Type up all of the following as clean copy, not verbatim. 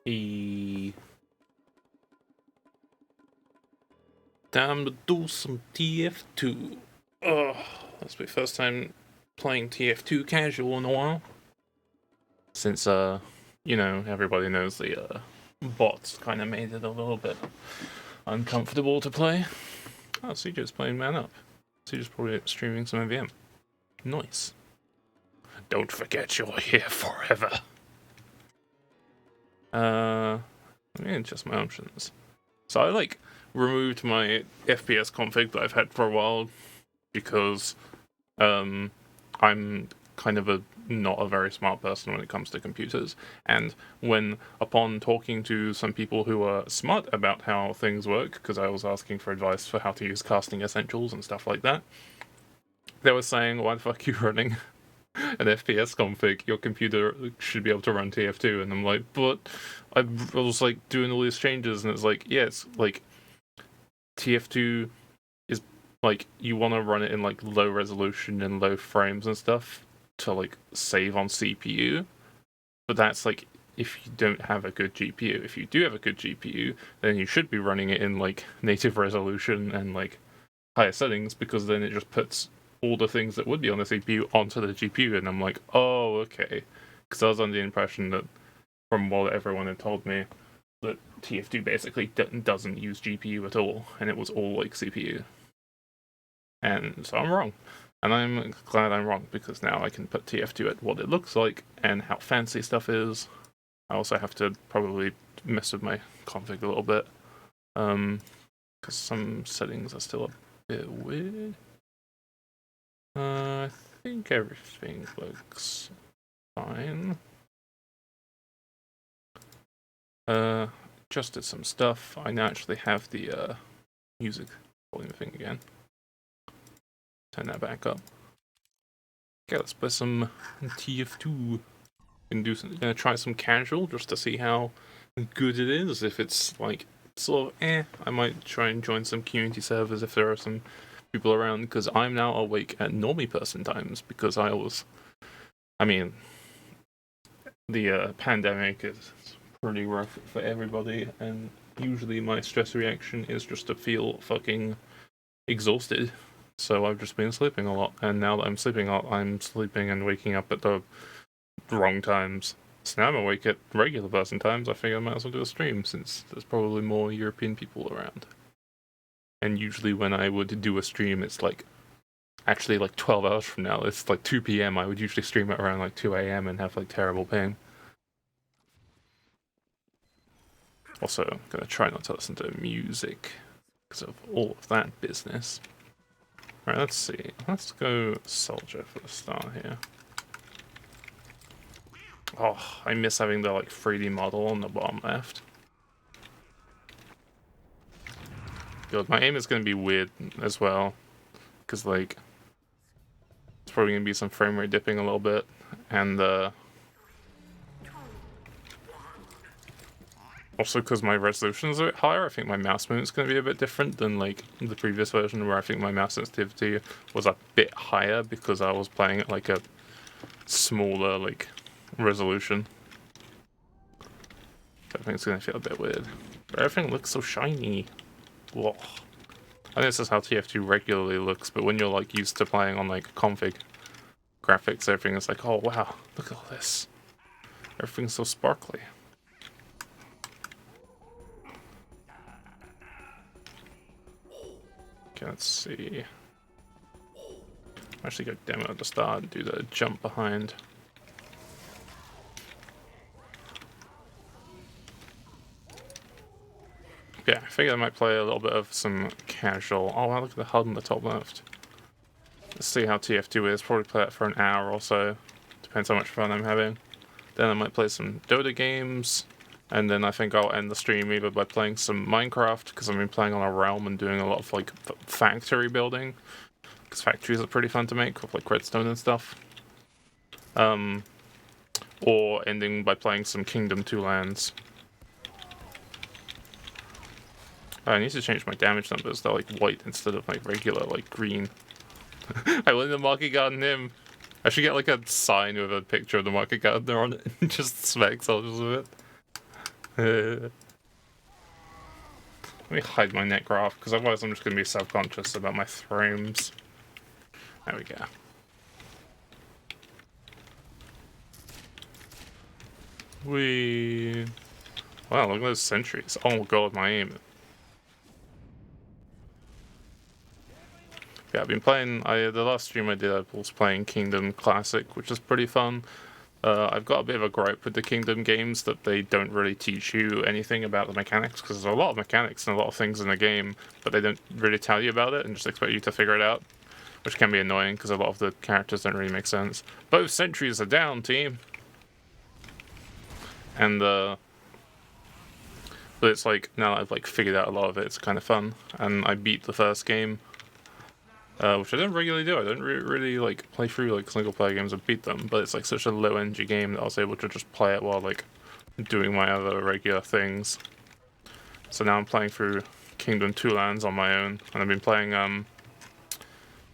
E Time to do some TF2. Ugh, that's my first time playing TF2 casual in a while. Since everybody knows the bots kind of made it a little bit uncomfortable to play. Oh, CJ's playing Man Up. CJ's probably streaming some MVM. Nice. Don't forget you're here forever. Let me adjust my options. So I removed my FPS config that I've had for a while because I'm kind of not a very smart person when it comes to computers, and upon talking to some people who are smart about how things work, because I was asking for advice for how to use casting essentials and stuff like that, they were saying, why the fuck are you running an FPS config? Your computer should be able to run TF2. And I'm like, but I was doing all these changes, and it's yeah, it's TF2 is you want to run it in low resolution and low frames and stuff to save on CPU, but that's if you don't have a good GPU. If you do have a good GPU, then you should be running it in native resolution and higher settings, because then it just puts all the things that would be on the CPU onto the GPU. And I'm like, oh, okay, because I was under the impression that, from what everyone had told me, that TF2 basically doesn't use GPU at all, and it was all CPU. And so I'm wrong. And I'm glad I'm wrong, because now I can put TF2 at what it looks like and how fancy stuff is. I also have to probably mess with my config a little bit, because some settings are still a bit weird. I think everything looks fine. Adjusted some stuff. I now actually have the music volume thing again. Turn that back up. Okay, let's play some TF2. Gonna try some casual just to see how good it is. If it's sort of I might try and join some community servers if there are some people around, because I'm now awake at normie person times, because the pandemic is pretty rough for everybody, and usually my stress reaction is just to feel fucking exhausted. So I've just been sleeping a lot, and now that I'm sleeping a lot, I'm sleeping and waking up at the wrong times. So now I'm awake at regular person times. I figure I might as well do a stream, since there's probably more European people around. And usually when I would do a stream, it's actually 12 hours from now. It's 2 p.m. I would usually stream at around 2 a.m. and have terrible pain. Also, I'm gonna try not to listen to music because of all of that business. Alright, let's see. Let's go soldier for the start here. Oh, I miss having the 3D model on the bottom left. God, my aim is gonna be weird as well, because it's probably gonna be some frame rate dipping a little bit, and also because my resolution is a bit higher, I think my mouse movement is going to be a bit different than the previous version, where I think my mouse sensitivity was a bit higher because I was playing at a smaller resolution. So I think it's going to feel a bit weird. But everything looks so shiny. Whoa. I think this is how TF2 regularly looks, but when you're used to playing on config graphics, everything is oh wow, look at all this. Everything's so sparkly. Okay, let's see. Actually go demo at the start and do the jump behind. Yeah, I figured I might play a little bit of some casual. Oh wow, look at the HUD on the top left. Let's see how TF2 is. Probably play it for an hour or so. Depends how much fun I'm having. Then I might play some Dota games. And then I think I'll end the stream either by playing some Minecraft, because I've been playing on a realm and doing a lot of factory building, because factories are pretty fun to make with redstone and stuff. Or ending by playing some Kingdom 2 Lands. I need to change my damage numbers. They're white instead of regular green. I win the Market Garden. I should get a sign with a picture of the Market Gardener on it and just smack soldiers with it. Let me hide my net graph, because otherwise I'm just going to be self-conscious about my frames. There we go. Wow, look at those sentries. Oh god, my aim. Yeah, I've been playing, the last stream I did, I was playing Kingdom Classic, which is pretty fun. I've got a bit of a gripe with the Kingdom games that they don't really teach you anything about the mechanics, because there's a lot of mechanics and a lot of things in the game, but they don't really tell you about it and just expect you to figure it out, which can be annoying because a lot of the characters don't really make sense. Both sentries are down, team! And, but it's like, now that I've like figured out a lot of it, it's kind of fun, and I beat the first game. Which I don't regularly do. I don't really like play through like single player games and beat them, but it's like such a low energy game that I was able to just play it while like doing my other regular things. So now I'm playing through Kingdom 2 Lands on my own, and I've been playing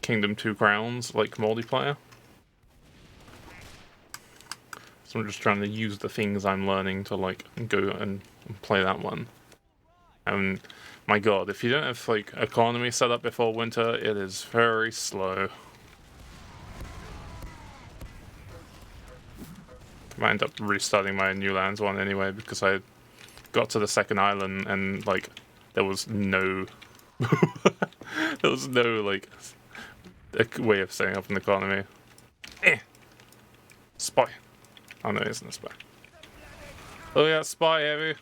Kingdom 2 Crowns like multiplayer. So I'm just trying to use the things I'm learning to like go and play that one. And my god, if you don't have like economy set up before winter, it is very slow. I might end up restarting my New Lands one anyway, because I got to the second island and like there was no like a way of setting up an economy. Spy. Oh no, it isn't a spy. Oh yeah, spy heavy.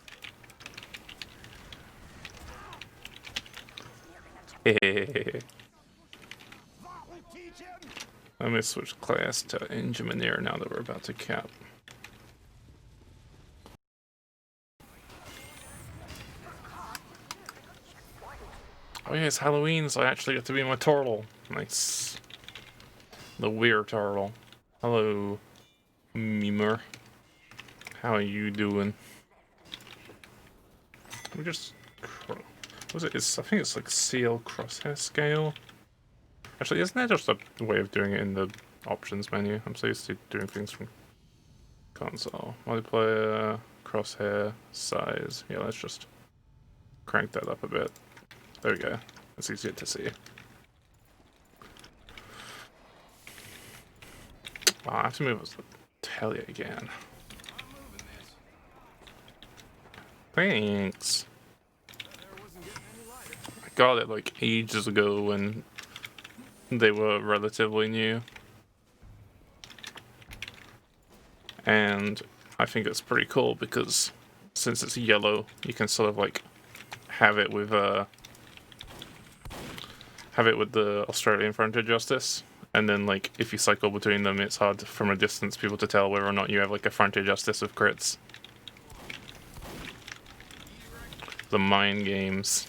Let me switch class to engineer now that we're about to cap. Oh yeah, it's Halloween, so I actually get to be my turtle. Nice. The weird turtle. Hello, Memer. How are you doing? We just... What was it? I think it's like CL crosshair scale. Actually, isn't that just a way of doing it in the options menu? I'm so used to doing things from console. Multiplayer, crosshair, size. Yeah, let's just crank that up a bit. There we go. It's easier to see. Oh, I have to move the telly again. Thanks. I got it like ages ago when they were relatively new. And I think it's pretty cool because since it's yellow, you can sort of like have it with the Australian frontier justice, and then like if you cycle between them, it's hard from a distance people to tell whether or not you have like a frontier justice with crits. The mind games.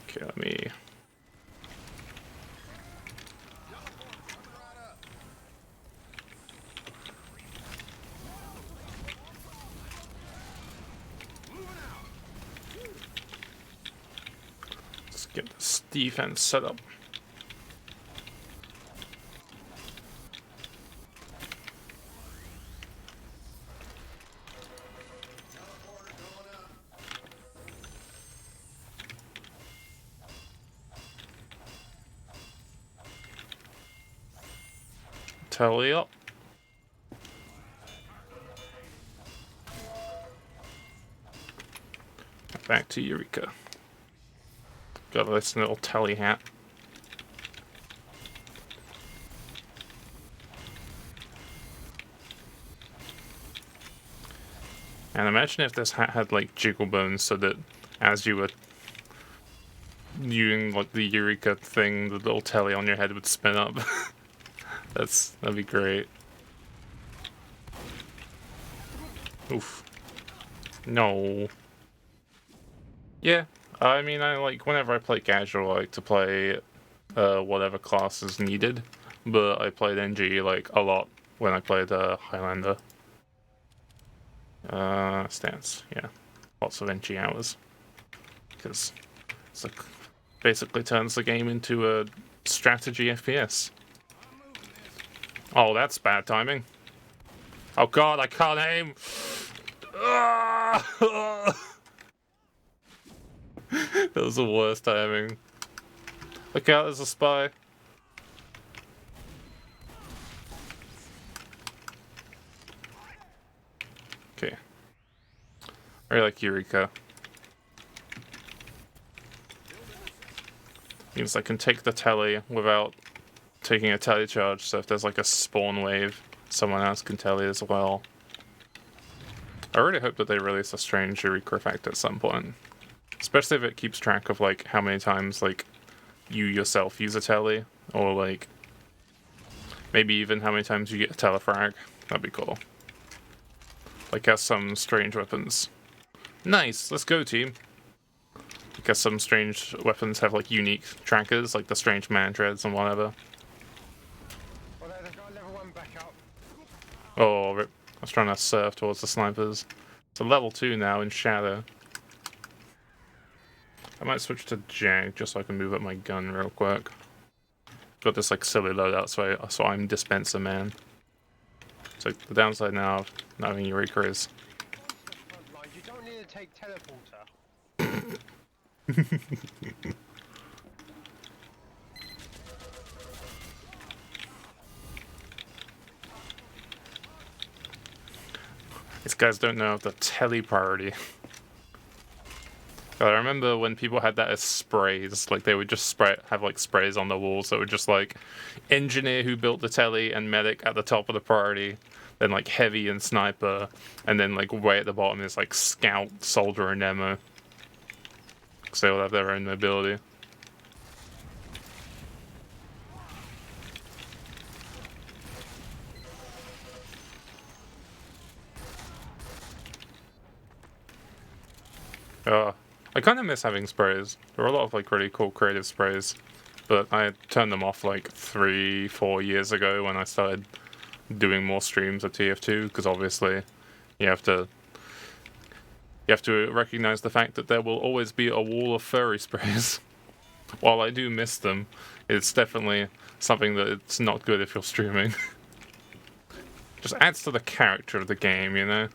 Okay, let me... Let's get this defense set up. Tally up. Back to Eureka. Got a nice little tally hat. And imagine if this hat had like jiggle bones so that as you were doing like the Eureka thing, the little telly on your head would spin up. That'd be great. Oof. No. Yeah, I mean, I like, whenever I play casual, I like to play whatever class is needed, but I played NG like a lot when I played Highlander. Stance, yeah. Lots of NG hours. Because it's like, basically turns the game into a strategy FPS. Oh, that's bad timing. Oh god, I can't aim! That was the worst timing. Look out, there's a spy. Okay. I really like Eureka. Means I can take the telly without taking a telly charge, so if there's like a spawn wave, someone else can telly as well. I really hope that they release a strange Eureka effect at some point. Especially if it keeps track of like how many times like you yourself use a telly, or like maybe even how many times you get a telefrag. That'd be cool. Like has some strange weapons. Nice, let's go team. Because some strange weapons have like unique trackers, like the strange man dreads and whatever. Oh, rip. I was trying to surf towards the snipers. It's a level 2 now in Shadow. I might switch to Jag just so I can move up my gun real quick. Got this like silly loadout, so I'm Dispenser Man. So the downside now of not having Eureka is... You don't need to take teleporter. These guys don't know of the telly priority. I remember when people had that as sprays, like they would just have like sprays on the walls that were just like engineer who built the telly and medic at the top of the priority, then like heavy and sniper, and then like way at the bottom is like scout, soldier, and ammo. Because they all have their own mobility. I kind of miss having sprays. There are a lot of like really cool creative sprays, but I turned them off like 3-4 years ago when I started doing more streams of TF2, because obviously you have to recognize the fact that there will always be a wall of furry sprays. While I do miss them, it's definitely something that it's not good if you're streaming. Just adds to the character of the game, you know?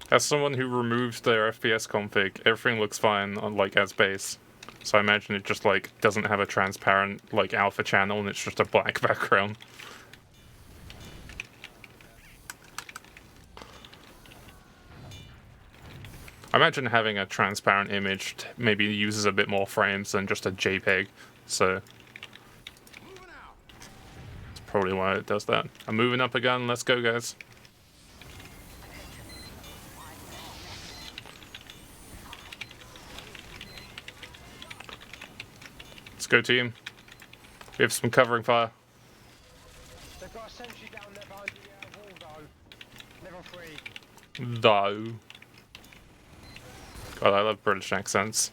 As someone who removed their FPS config, everything looks fine on like as base. So I imagine it just like doesn't have a transparent like alpha channel and it's just a black background. I imagine having a transparent image maybe uses a bit more frames than just a JPEG, so that's probably why it does that. I'm moving up a gun, let's go guys. Let's go team. We have some covering fire. They've got a sentry down there behind the wall though. Level 3. Though. God, I love British accents.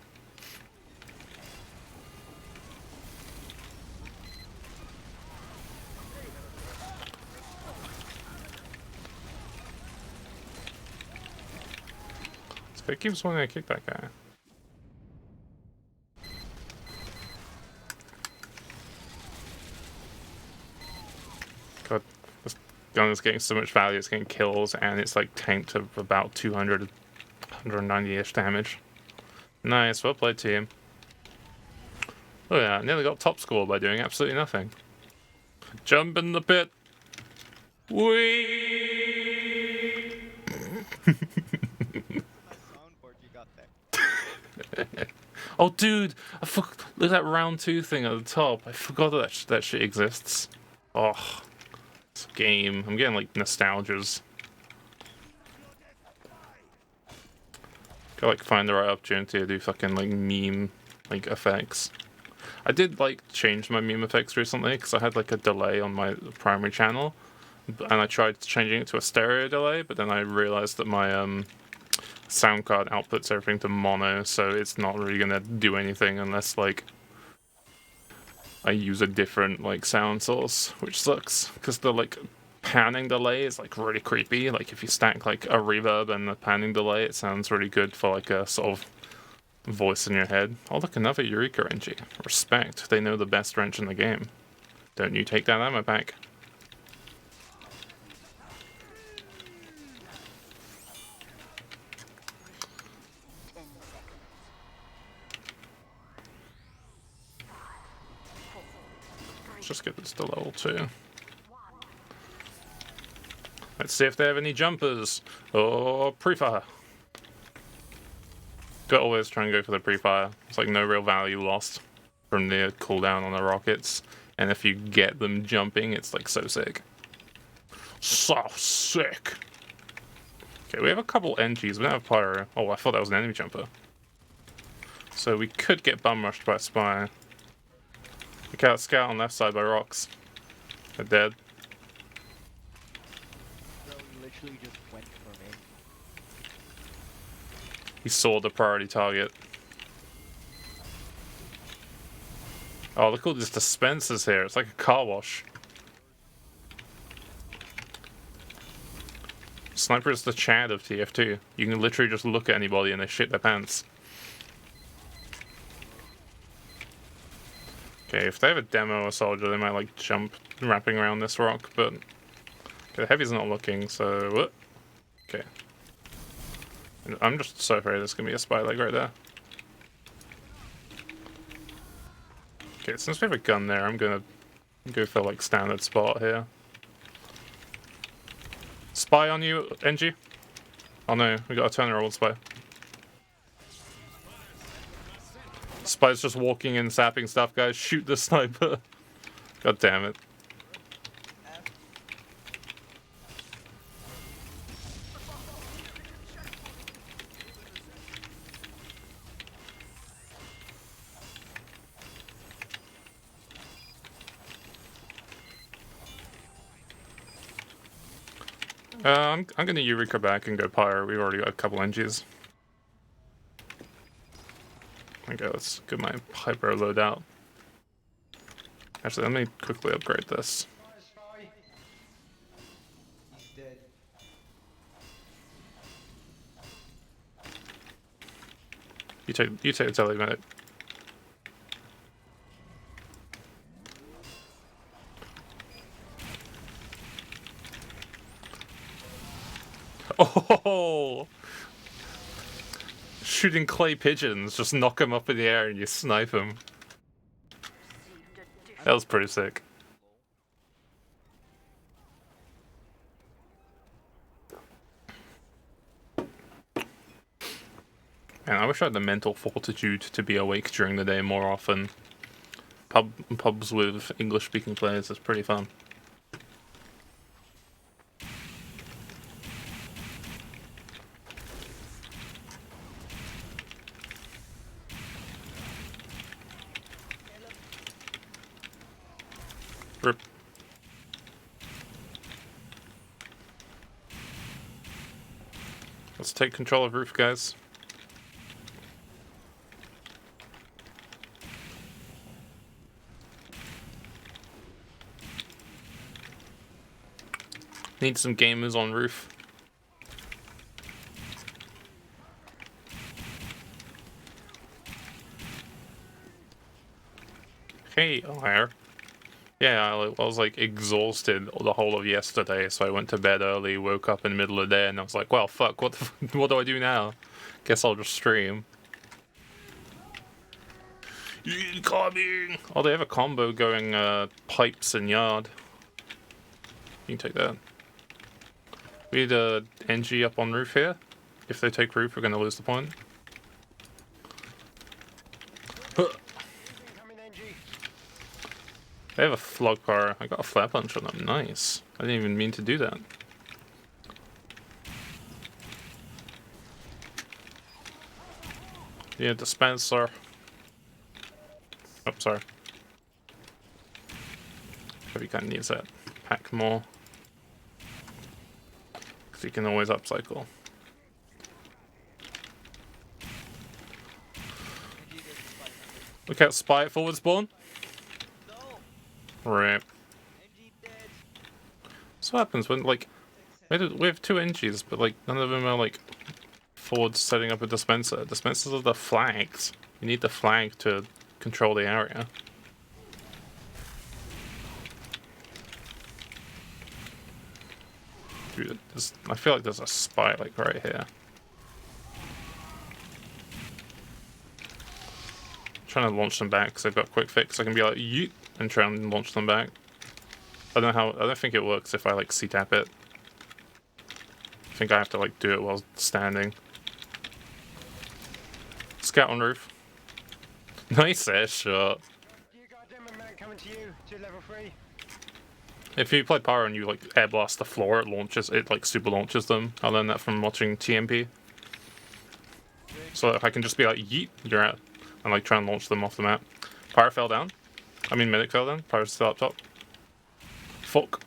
So it keeps wanting to kick that guy. God, this gun is getting so much value, it's getting kills, and it's like tanked of about 200, 190-ish damage. Nice, well played team. Oh yeah, nearly got top score by doing absolutely nothing. Jump in the pit! Whee! Oh dude, look at that round 2 thing at the top. I forgot that shit exists. Oh, this game. I'm getting like nostalgias. Gotta like find the right opportunity to do fucking like meme like effects. I did like change my meme effects recently because I had like a delay on my primary channel, and I tried changing it to a stereo delay, but then I realized that my sound card outputs everything to mono, so it's not really gonna do anything unless like I use a different like sound source, which sucks because the like panning delay is like really creepy. Like if you stack like a reverb and a panning delay, it sounds really good for like a sort of voice in your head. Oh look, another Eureka NG. Respect, they know the best wrench in the game. Don't you take that ammo pack. Let's just get this to level 2. Let's see if they have any jumpers. Oh, pre-fire. Gotta always try and go for the pre-fire. It's like no real value lost from the cooldown on the rockets. And if you get them jumping, it's like so sick. So sick. Okay, we have a couple NGs. We don't have pyro. Oh, I thought that was an enemy jumper. So we could get bum rushed by a spy. Look out, scout on left side by rocks. They're dead. Bro, you literally just went for me. He saw the priority target. Oh, look at all these dispensers here. It's like a car wash. Sniper is the Chad of TF2. You can literally just look at anybody and they shit their pants. Okay, if they have a demo or soldier, they might like jump wrapping around this rock, but okay, the heavy's not looking, so what? Okay. I'm just so afraid there's gonna be a spy leg right there. Okay, since we have a gun there, I'm gonna go for like standard spot here. Spy on you, NG. Oh no, we got a turn around spy. Spy's just walking in, sapping stuff, guys. Shoot the sniper. God damn it. I'm gonna Eureka back and go Pyro. We've already got a couple NGs. Okay, let's get my hyper loadout. Actually, let me quickly upgrade this. He's dead. You take the telly medic. Oh! Shooting clay pigeons, just knock them up in the air and you snipe them. That was pretty sick. Man, I wish I had the mental fortitude to be awake during the day more often. Pubs with English-speaking players is pretty fun. Rip. Let's take control of roof, guys. Need some gamers on roof. Hey, Air. Yeah, I was like exhausted the whole of yesterday, so I went to bed early, woke up in the middle of the day, and I was like, well, fuck, what do I do now? Guess I'll just stream. Incoming! Oh, they have a combo going pipes and yard. You can take that. We need a NG up on roof here. If they take roof, we're going to lose the point. They have a flog car. I got a flare punch on them. Nice. I didn't even mean to do that. Yeah, dispenser. Oh, sorry. Heavy kind of needs that. Pack more. Because you can always upcycle. Look out, spy at forward spawn. Rip. That's what happens when, like, we have 2 NGs, but, like, none of them are, like, forward setting up a dispenser. Dispensers are the flags. You need the flag to control the area. Dude, I feel like there's a spy, like, right here. Trying to launch them back because I've got quick fix. I can be like, yeet, and try and launch them back. I don't think it works if I, like, C-tap it. I think I have to, like, do it while standing. Scout on roof. Nice air shot. You got a demon man coming to you to level 3. If you play Pyro and you, like, air blast the floor, it like, super launches them. I learned that from watching TMP. So if I can just be like, yeet, you're out. And, like, try and launch them off the map. Pyro fell down. I mean, Medic fell down. Pyro's still up top. Fuck.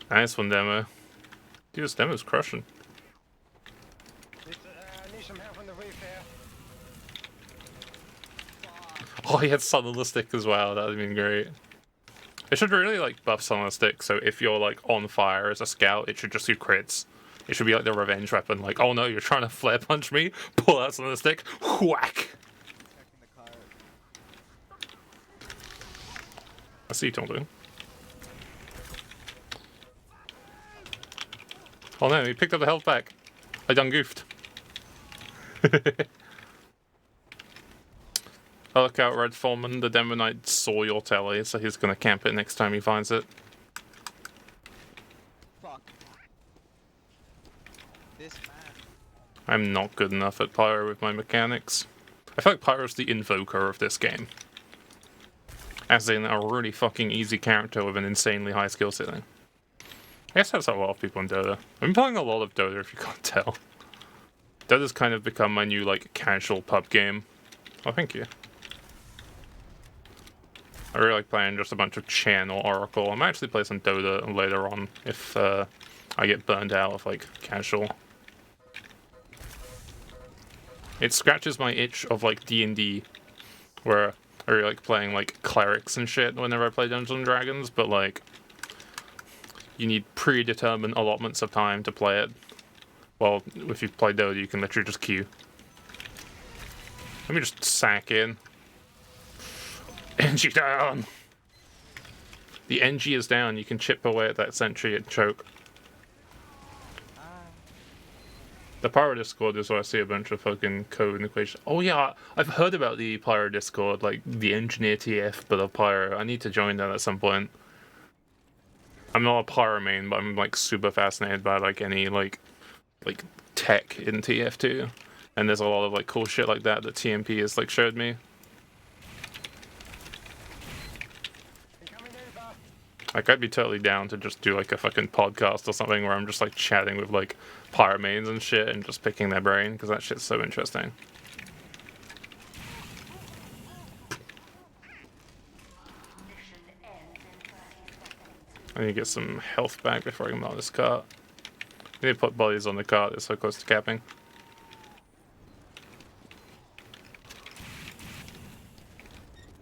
Nice one, Demo. Dude, this demo's crushing. Need some help on the roof here. Oh, he had Sun on the stick as well. That would have been great. It should really, like, buff Sun on the stick, so if you're, like, on fire as a scout, it should just do crits. It should be like the revenge weapon, like, oh no, you're trying to flare punch me? Pull out Sun on the stick, whack! I see you, Tonto. Oh no, he picked up the health back. I done goofed. Oh, look out, Red Foreman. The Denver Knight saw your telly, so he's gonna camp it next time he finds it. Fuck. This man. I'm not good enough at Pyro with my mechanics. I feel like Pyro's the invoker of this game. As in, a really fucking easy character with an insanely high skill ceiling. I guess that's how a lot of people in Dota. I've been playing a lot of Dota, if you can't tell. Dota's kind of become my new, like, casual pub game. Oh, thank you. I really like playing just a bunch of Chen or Oracle. I might actually play some Dota later on if I get burned out of, like, casual. It scratches my itch of, like, D&D, where I really like playing, like, clerics and shit whenever I play Dungeons & Dragons, but, like, you need predetermined allotments of time to play it. Well, if you play Dota, you can literally just queue. Let me just sack in. NG down! The NG is down, you can chip away at that sentry and choke. The Pyro Discord is where I see a bunch of fucking code and equations. Oh yeah, I've heard about the Pyro Discord, like the Engineer TF, but of Pyro. I need to join that at some point. I'm not a Pyro main, but I'm like super fascinated by like any like tech in TF2. And there's a lot of like cool shit like that that TMP has like showed me. Like, I'd be totally down to just do, like, a fucking podcast or something where I'm just, like, chatting with, like, Pyro mains and shit and just picking their brain, because that shit's so interesting. I need to get some health back before I can mount this cart. I need to put bodies on the cart, it's so close to capping.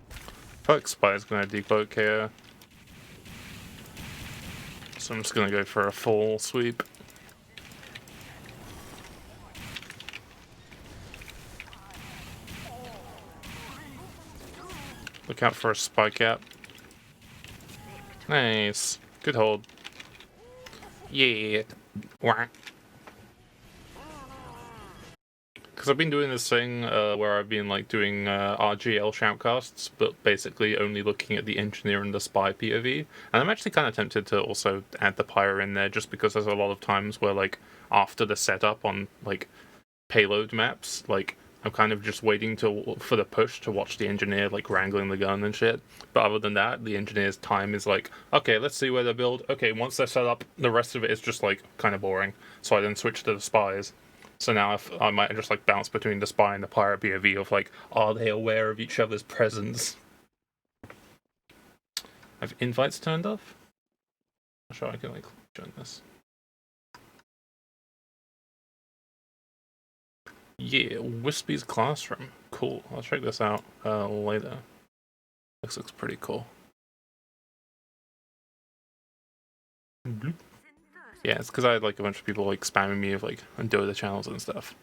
I feel like Spy's gonna decloak here. So I'm just gonna go for a full sweep. Look out for a spy cap. Nice. Good hold. Yeah. Whack. Because I've been doing this thing where I've been like doing RGL shoutcasts, but basically only looking at the engineer and the spy POV. And I'm actually kind of tempted to also add the pyro in there, just because there's a lot of times where like after the setup on like payload maps, like I'm kind of just waiting for the push to watch the engineer like wrangling the gun and shit. But other than that, the engineer's time is like, okay, let's see where they build. Okay, once they're set up, the rest of it is just like kind of boring. So I then switch to the spies. So now I might just like bounce between the spy and the pirate POV of like, are they aware of each other's presence? Have invites turned off? I'm sure I can like join this. Yeah, Wispy's Classroom. Cool. I'll check this out later. This looks pretty cool. Yeah, it's because I had like a bunch of people like spamming me of like on Dota channels and stuff.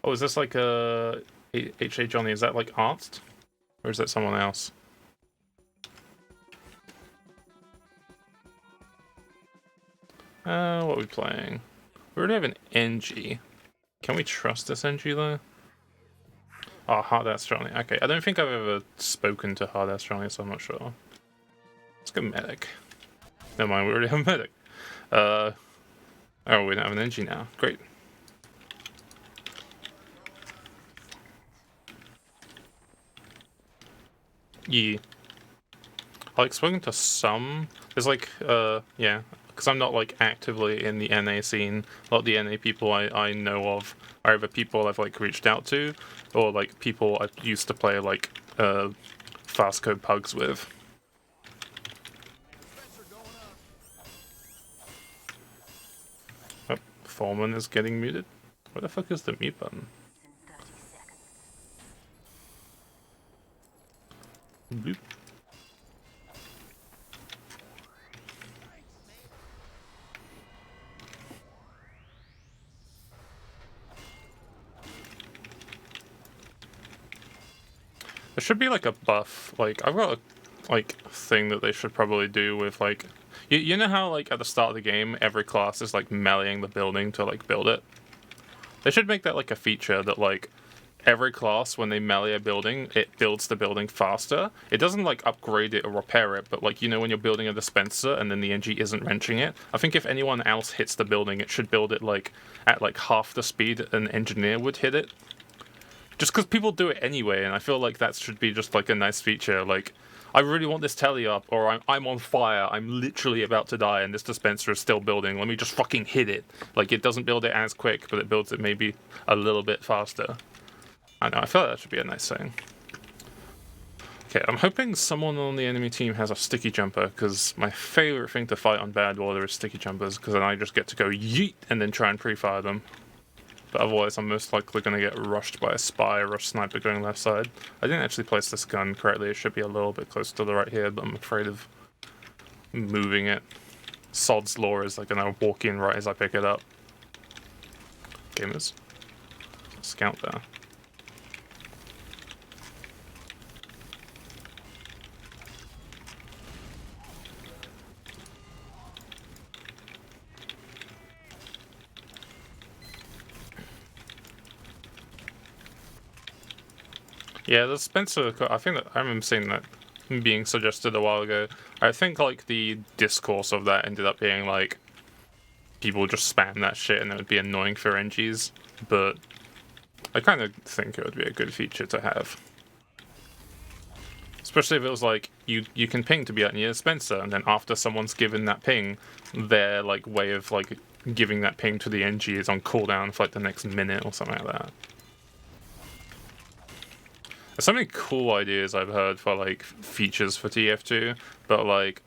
Oh, is this like a H.A. Johnny? Is that like Arzt? Or is that someone else? What are we playing? We already have an NG. Can we trust this NG though? Oh, Hard Ass Johnny. Okay, I don't think I've ever spoken to Hard Ass Johnny, so I'm not sure. Let's go Medic. Never mind, we already have Medic. Oh, we don't have an NG now. Great. Yeah. I like spoken to some. There's like, yeah, because I'm not like actively in the NA scene. A lot of the NA people I know of are either people I've like reached out to, or like people I used to play like fast code pugs with. Oh, Foreman is getting muted. Where the fuck is the mute button? Boop. There should be like a buff. Like I've got a like thing that they should probably do with like you know how like at the start of the game every class is like meleeing the building to like build it. They should make that like a feature that like every class when they melee a building it builds the building faster. It doesn't like upgrade it or repair it, but like you know when you're building a dispenser and then the NG isn't wrenching it. I think if anyone else hits the building, it should build it like at like half the speed an engineer would hit it. Just because people do it anyway, and I feel like that should be just like a nice feature. Like, I really want this telly up, or I'm on fire, I'm literally about to die, and this dispenser is still building. Let me just fucking hit it. Like, it doesn't build it as quick, but it builds it maybe a little bit faster. I know, I feel like that should be a nice thing. Okay, I'm hoping someone on the enemy team has a sticky jumper, because my favorite thing to fight on bad water is sticky jumpers, because then I just get to go yeet and then try and pre-fire them. But otherwise, I'm most likely going to get rushed by a spy or a sniper going left side. I didn't actually place this gun correctly. It should be a little bit closer to the right here, but I'm afraid of moving it. Sod's Law is like going to walk in right as I pick it up. Gamers. Scout there. Yeah, the Spencer, I think that I remember seeing that being suggested a while ago. I think like the discourse of that ended up being like people just spam that shit and it would be annoying for NGs, but I kind of think it would be a good feature to have. Especially if it was like you can ping to be at near Spencer, and then after someone's given that ping, their like way of like giving that ping to the NG is on cooldown for like the next minute or something like that. There's so many cool ideas I've heard for like features for TF2, but like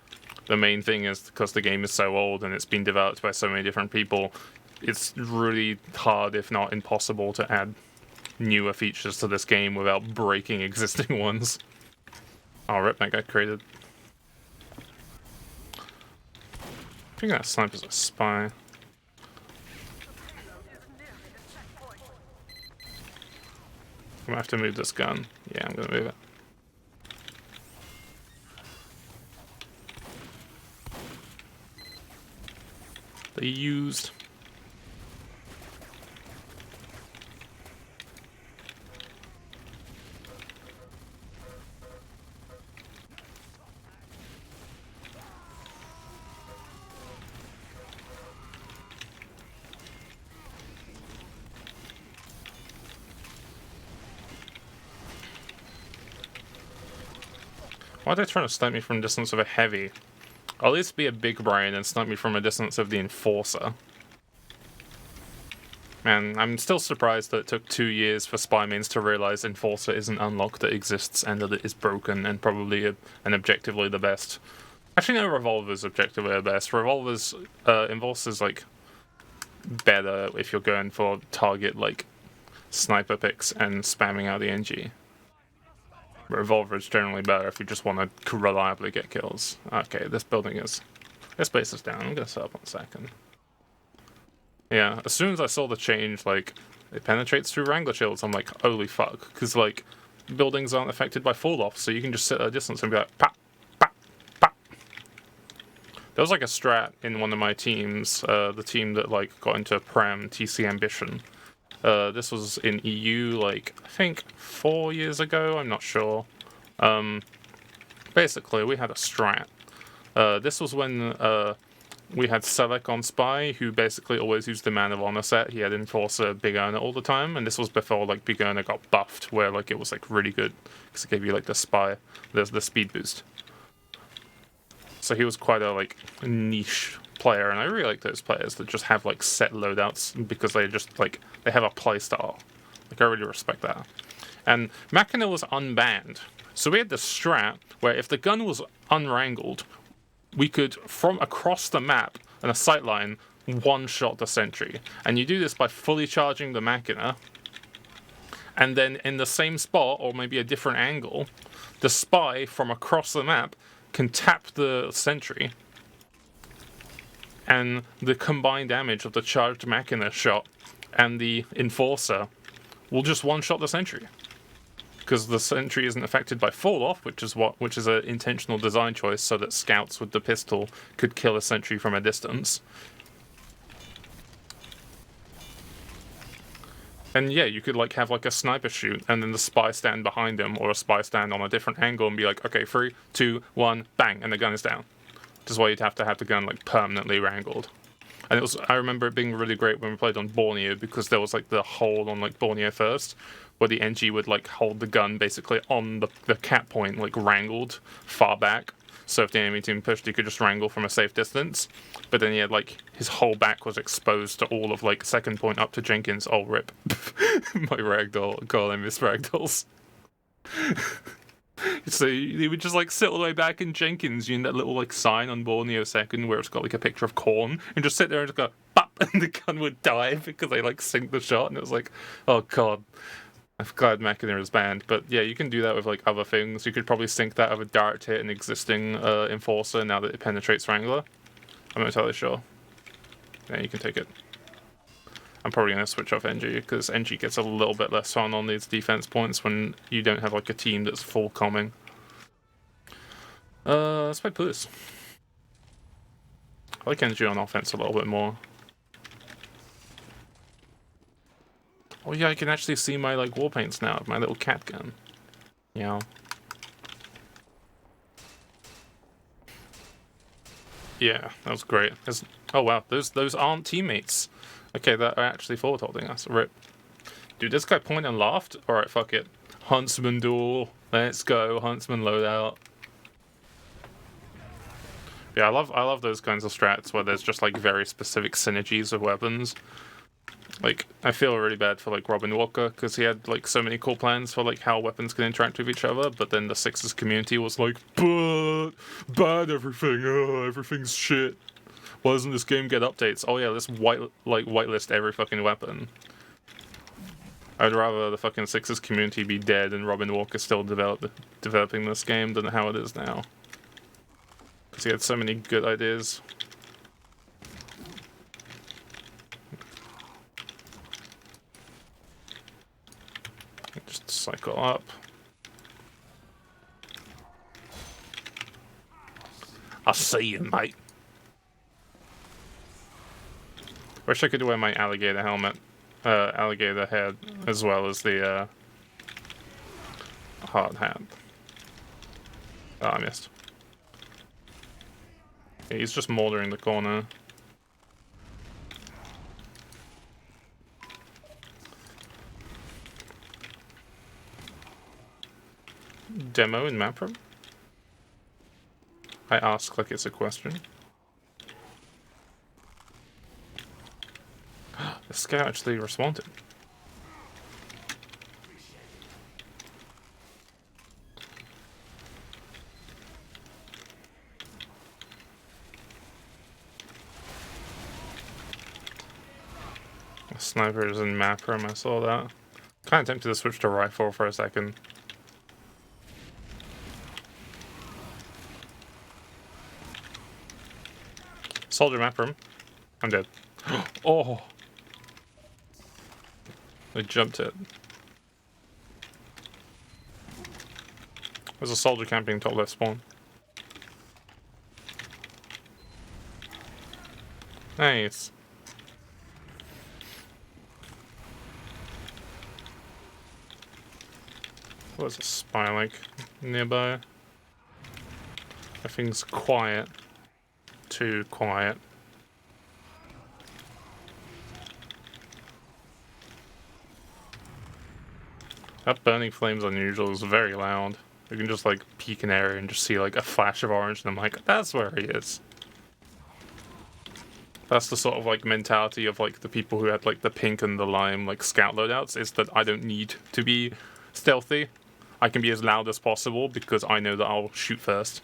the main thing is because the game is so old and it's been developed by so many different people, it's really hard, if not impossible, to add newer features to this game without breaking existing ones. Oh, rip, that got created. I think that sniper's a spy. I'm gonna have to move this gun. Yeah, I'm gonna move it. They used. Why are they trying to snipe me from a distance of a heavy? I'll at least be a big brain and snipe me from a distance of the Enforcer. Man, I'm still surprised that it took 2 years for spy mains to realize Enforcer is an unlock that exists and that it is broken and probably and objectively the best. Actually, no, Revolver's objectively the best. Revolver's, Enforcer's like better if you're going for target like sniper picks and spamming out the NG. Revolver is generally better if you just want to reliably get kills. Okay, this base is down. I'm gonna set up 1 second. Yeah, as soon as I saw the change, like, it penetrates through Wrangler shields, I'm like, holy fuck. Because, like, buildings aren't affected by fall-off, so you can just sit at a distance and be like, pop, pop, pop. There was, like, a strat in one of my teams, the team that, like, got into Prem, TC Ambition. This was in EU, like, I think 4 years ago, I'm not sure. Basically, we had a strat. This was when, we had Selec on Spy, who basically always used the Man of Honor set. He had Enforcer, Big Earner all the time, and this was before, like, Big Earner got buffed, where, like, it was, like, really good, because it gave you, like, the Spy, the speed boost. So he was quite a, like, niche player, and I really like those players that just have, like, set loadouts, because they just, like, they have a playstyle. Like, I really respect that. And Machina was unbanned, so we had this strat, where if the gun was unwrangled, we could, from across the map and a sightline, one-shot the sentry. And you do this by fully charging the Machina, and then in the same spot, or maybe a different angle, the spy from across the map can tap the sentry, and the combined damage of the charged Machina shot and the Enforcer will just one-shot the sentry. Because the sentry isn't affected by fall-off, which is an intentional design choice so that scouts with the pistol could kill a sentry from a distance. And yeah, you could like have like a sniper shoot, and then the spy stand behind him, or a spy stand on a different angle, and be like, okay, 3, 2, 1, bang, and the gun is down. Which is why you'd have to have the gun like permanently wrangled. And I remember it being really great when we played on Borneo, because there was like the hole on like Borneo first, where the NG would like hold the gun basically on the cap point, like wrangled far back. So if the enemy team pushed, he could just wrangle from a safe distance. But then he had like, his whole back was exposed to all of like second point up to Jenkins. Oh, rip. My ragdoll. God, I miss ragdolls. So he would just like sit all the way back in Jenkins, you know, that little like sign on Borneo second where it's got like a picture of corn, and just sit there and just go, bop, and the gun would die because they like sync the shot, and it was like, oh god. I'm glad Machina is banned, but yeah, you can do that with like other things. You could probably sync that with a direct hit an existing Enforcer now that it penetrates Wrangler. I'm not entirely sure. Yeah, you can take it. I'm probably going to switch off NG, because NG gets a little bit less fun on these defense points when you don't have like a team that's full comming. Let's play Puss. I like NG on offense a little bit more. Oh yeah, I can actually see my like war paints now with my little cat gun. Yeah. Yeah, that was great. Oh wow, those aren't teammates. Okay, that are actually forward holding us. Rip. Dude, this guy pointed and laughed. Alright, fuck it. Huntsman duel. Let's go, Huntsman loadout. Yeah, I love those kinds of strats where there's just like very specific synergies of weapons. Like, I feel really bad for like Robin Walker, because he had like so many cool plans for like how weapons can interact with each other, but then the Sixes community was like, bad everything, everything's shit. Why doesn't this game get updates? Oh yeah, let's whitelist every fucking weapon. I'd rather the fucking Sixes community be dead and Robin Walker still developing this game than how it is now. Because he had so many good ideas. Just cycle up. I see you, mate. Wish I could wear my alligator helmet, alligator head, as well as the hard hat. Oh, I missed. Yeah, he's just mouldering the corner. Demo in map room? I ask like it's a question. The scout actually responded. The sniper's in map room, I saw that. Kinda tempted to switch to rifle for a second. Soldier map room. I'm dead. Oh! I jumped it. There's a soldier camping top left spawn. Nice. What's a spy like nearby? Everything's quiet. Too quiet. That burning flame's unusual. It's very loud. You can just like peek an area and just see like a flash of orange, and I'm like, that's where he is. That's the sort of like mentality of like the people who had like the pink and the lime like scout loadouts, is that I don't need to be stealthy. I can be as loud as possible because I know that I'll shoot first.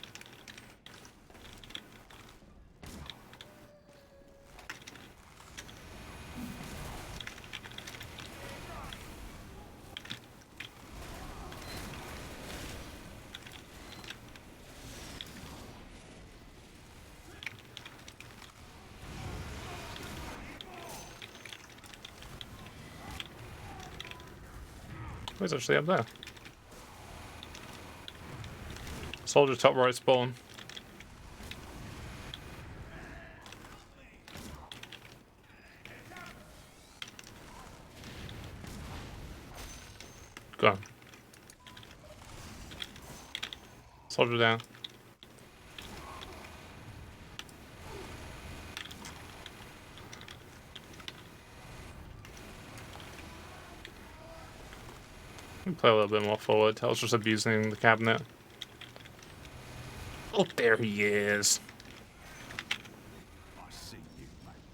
Who's actually up there? Soldier top right spawn. Go on. Soldier down. Play a little bit more forward. I was just abusing the cabinet. Oh, there he is.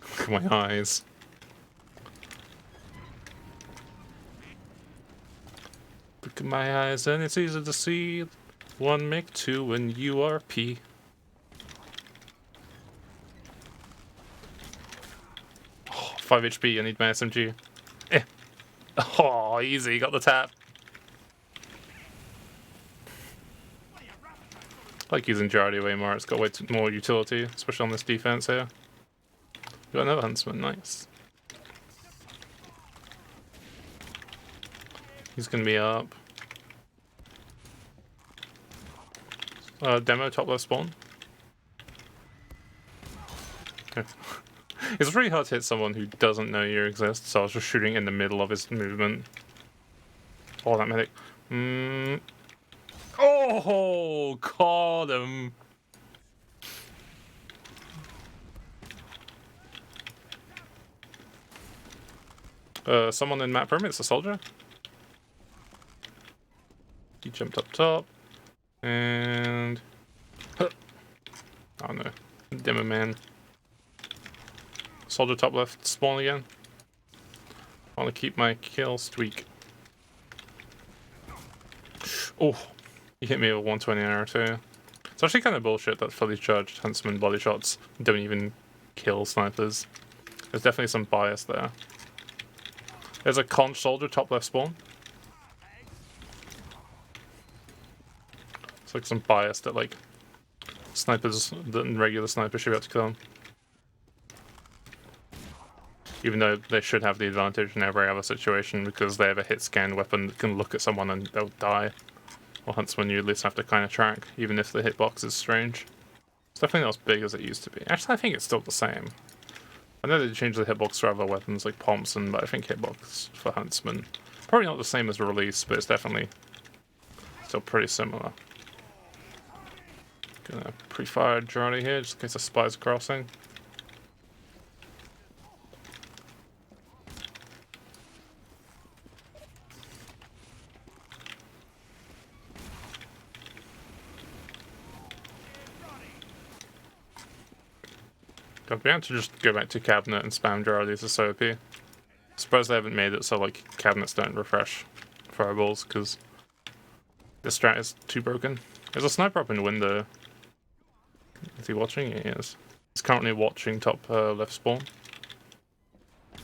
Look at my eyes. Look at my eyes, and it's easy to see. 1 make 2 when you are P. Oh, 5 HP. I need my SMG. Eh. Oh, easy. Got the tap. I like using Jardy way more. It's got way more utility, especially on this defense here. Got another huntsman. Nice. He's gonna be up. Demo top left spawn. It's really hard to hit someone who doesn't know you exist, so I was just shooting in the middle of his movement. Oh, that medic. Oh, caught him. Someone in map room. It's a soldier. He jumped up top. And... oh no. Demo man. Soldier top left spawn again. I want to keep my kill streak. Oh, he hit me with 120 arrow too. It's actually kind of bullshit that fully charged huntsman body shots don't even kill snipers. There's definitely some bias there. There's a conch soldier top left spawn. It's like some bias that like snipers, that regular snipers should be able to kill him. Even though they should have the advantage in every other situation because they have a hit scan weapon that can look at someone and they'll die. Or huntsman, you at least have to kind of track, even if the hitbox is strange. It's definitely not as big as it used to be. Actually, I think it's still the same. I know they changed the hitbox for other weapons like Thompson, but I think hitbox for huntsman probably not the same as release, but it's definitely still pretty similar. Gonna pre-fire Johnny here just in case the spy's crossing. I'd be able to just go back to cabinet and spam Jardies as OP. Suppose they haven't made it so like cabinets don't refresh fireballs because this strat is too broken. There's a sniper up in the window. Is he watching? He is. He's currently watching top left spawn. I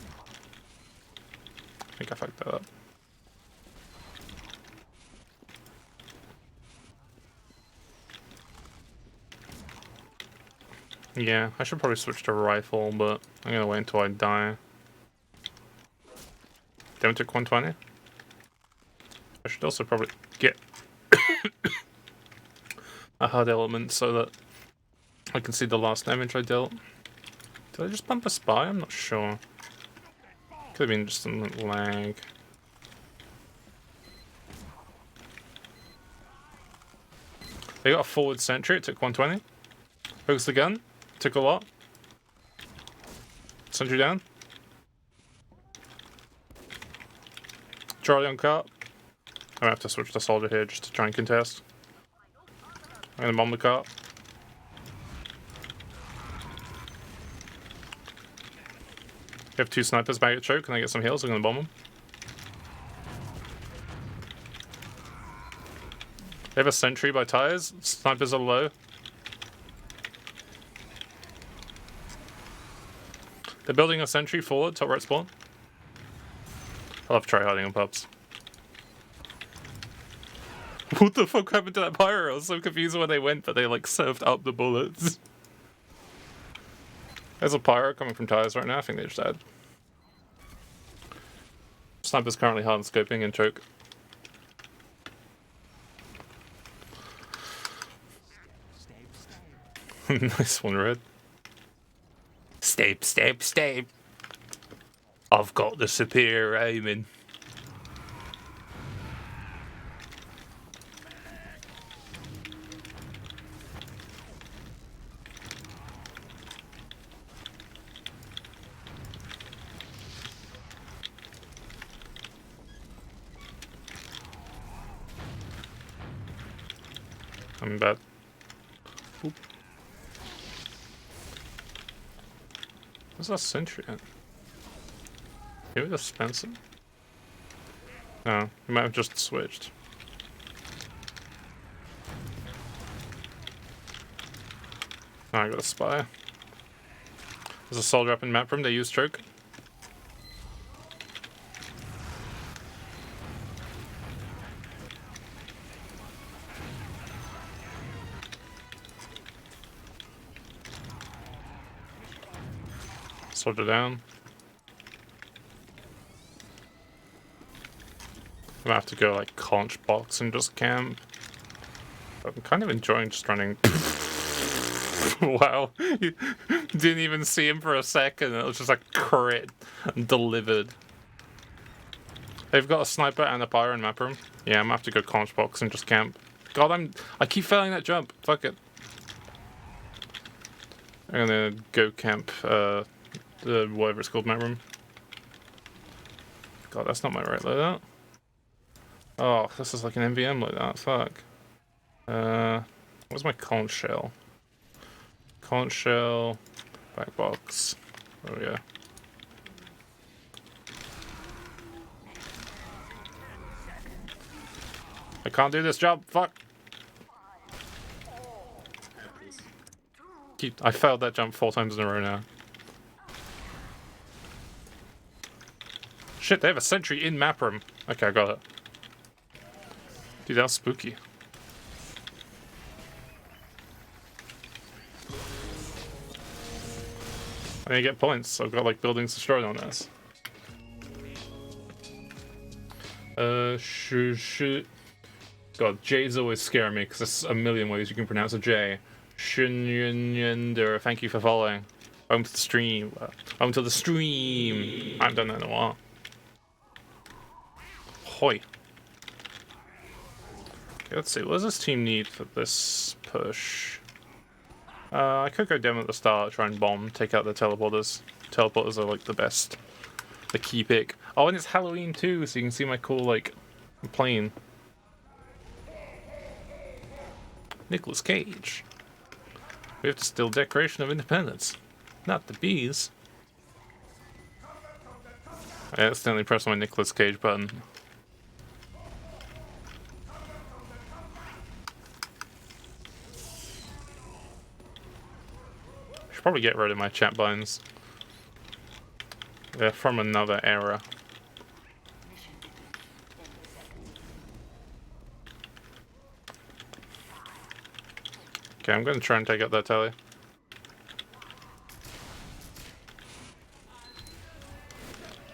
think I fucked that up. Yeah, I should probably switch to rifle, but I'm gonna wait until I die. Don't took 120. I should also probably get a hard element so that I can see the last damage I dealt. Did I just bump a spy? I'm not sure. Could have been just some lag. They got a forward sentry, it took 120. Focus the gun, took a lot. Sentry down. Charlie on cart. I'm gonna have to switch to soldier here just to try and contest. I'm gonna bomb the cart. We have 2 snipers back at choke. Can I get some heals? I'm gonna bomb them. They have a sentry by tires. Snipers are low. They're building a sentry forward, top right spawn. I love try-harding on pubs. What the fuck happened to that pyro? I was so confused where they went, but they like served up the bullets. There's a pyro coming from tires right now. I think they just died. Sniper's currently hard scoping and choke. Nice one, Red. Stay. I've got the superior aiming. I'm bad. Oop. Where's that sentry at? Maybe that's Spencer? No, he might have just switched. Oh, I got a spy. There's a soldier up in map room, they use choke. Soldier down. I'm gonna have to go like conch box and just camp. But I'm kind of enjoying just running. Wow, you didn't even see him for a second. It was just like crit and delivered. They've got a sniper and a pyro in map room. Yeah, I'm gonna have to go conch box and just camp. God, I keep failing that jump. Fuck it. I'm gonna go camp. Whatever it's called, map room. God, that's not my right loadout. Oh, this is like an MVM loadout. Fuck. Where's my conch shell? Conch shell, back box. There we go. I can't do this jump. Fuck. I failed that jump 4 times in a row now. Shit, they have a sentry in map room. Okay, I got it. Dude, that was spooky. I didn't get points, so I've got like buildings destroyed on this. God, J's always scare me because there's a million ways you can pronounce a J. Shunyender, thank you for following. Welcome to the stream. Welcome to the stream. I haven't done that in a while. Hoi. Okay, let's see, what does this team need for this push? I could go down at the start, try and bomb, take out the teleporters. Teleporters are like the best. The key pick. Oh, and it's Halloween too, so you can see my cool, like, plane. Nicolas Cage. We have to steal Declaration of Independence. Not the bees. I accidentally pressed my Nicolas Cage button. Should probably get rid of my chat buttons. They're from another era. Okay, I'm gonna try and take out that telly.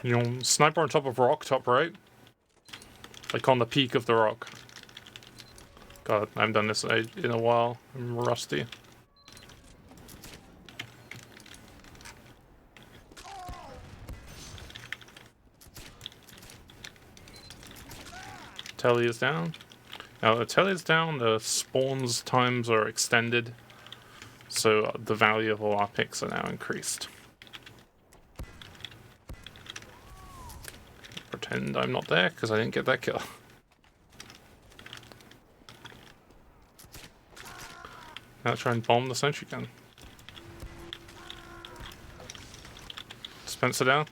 You know, sniper on top of rock, top right. Like on the peak of the rock. God, I haven't done this in a while. I'm rusty. Telly is down. Now the telly is down, the spawns times are extended. So the value of all our picks are now increased. Pretend I'm not there because I didn't get that kill. Now try and bomb the sentry gun. Spencer down.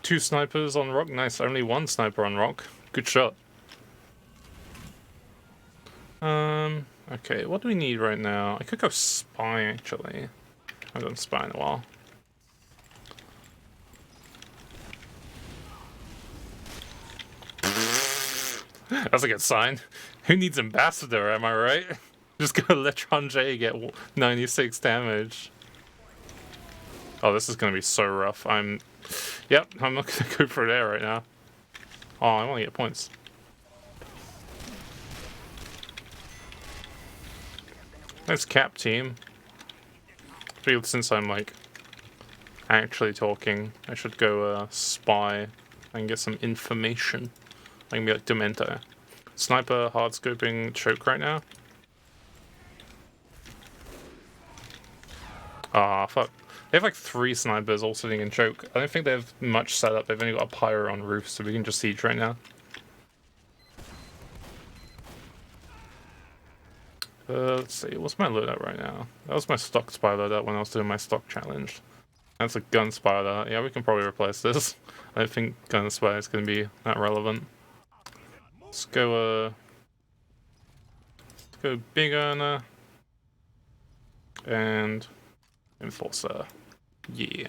Two snipers on rock. Nice. Only one sniper on rock. Good shot. Okay, what do we need right now? I could go spy actually. I haven't done spy in a while. That's a good sign. Who needs ambassador, am I right? Just go let J get 96 damage. Oh, this is gonna be so rough. Yep, I'm not gonna go for there right now. Oh, I wanna get points. Nice cap team. I feel since I'm like actually talking, I should go spy and get some information. I can be like Demento. Sniper hard scoping choke right now. Ah, fuck. They have like 3 snipers all sitting in choke. I don't think they have much setup. They've only got a pyro on roof, so we can just siege right now. Let's see, what's my loadout right now? That was my stock spy loadout when I was doing my stock challenge. That's a gun spy loadout. Yeah, we can probably replace this. I don't think gun spy is going to be that relevant. Let's go big earner and enforcer. Yeah,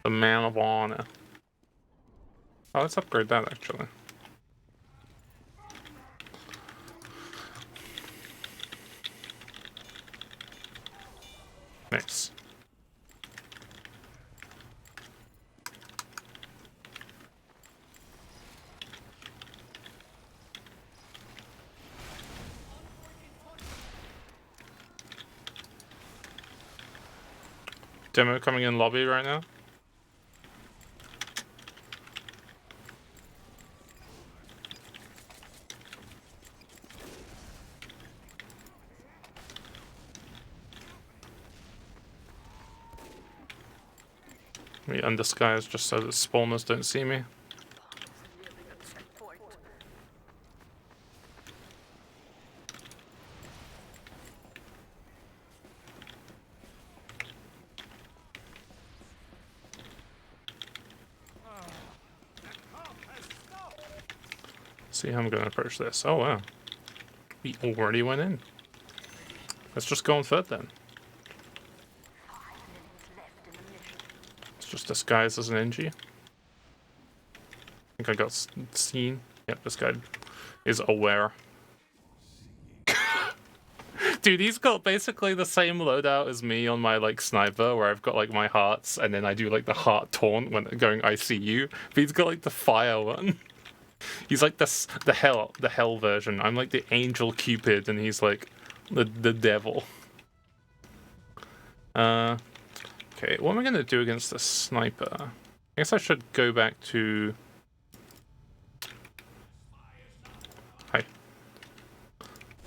the man of honor. Oh, let's upgrade that actually. Nice. Demo coming in lobby right now. Let me undisguise just so that spawners don't see me. See how I'm gonna approach this. Oh wow. We already went in. Let's just go on third then. Let's just disguise as an NG. I think I got seen. Yep, this guy is aware. Dude, he's got basically the same loadout as me on my like sniper, where I've got like my hearts, and then I do like the heart taunt when going ICU. But he's got like the fire one. He's like the hell version. I'm like the angel Cupid, and he's like the devil. Okay, what am I gonna do against the sniper? I guess I should go back to. Hi.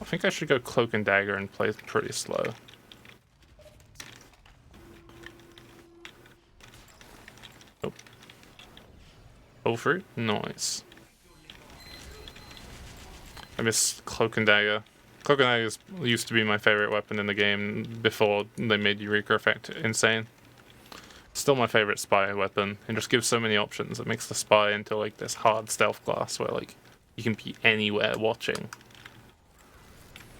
I think I should go cloak and dagger and play pretty slow. Oh. Oh, fruit? Nice. I miss cloak and dagger. Cloak and dagger used to be my favorite weapon in the game before they made Eureka effect insane. Still my favorite spy weapon, and just gives so many options. It makes the spy into like this hard stealth class where like you can be anywhere watching.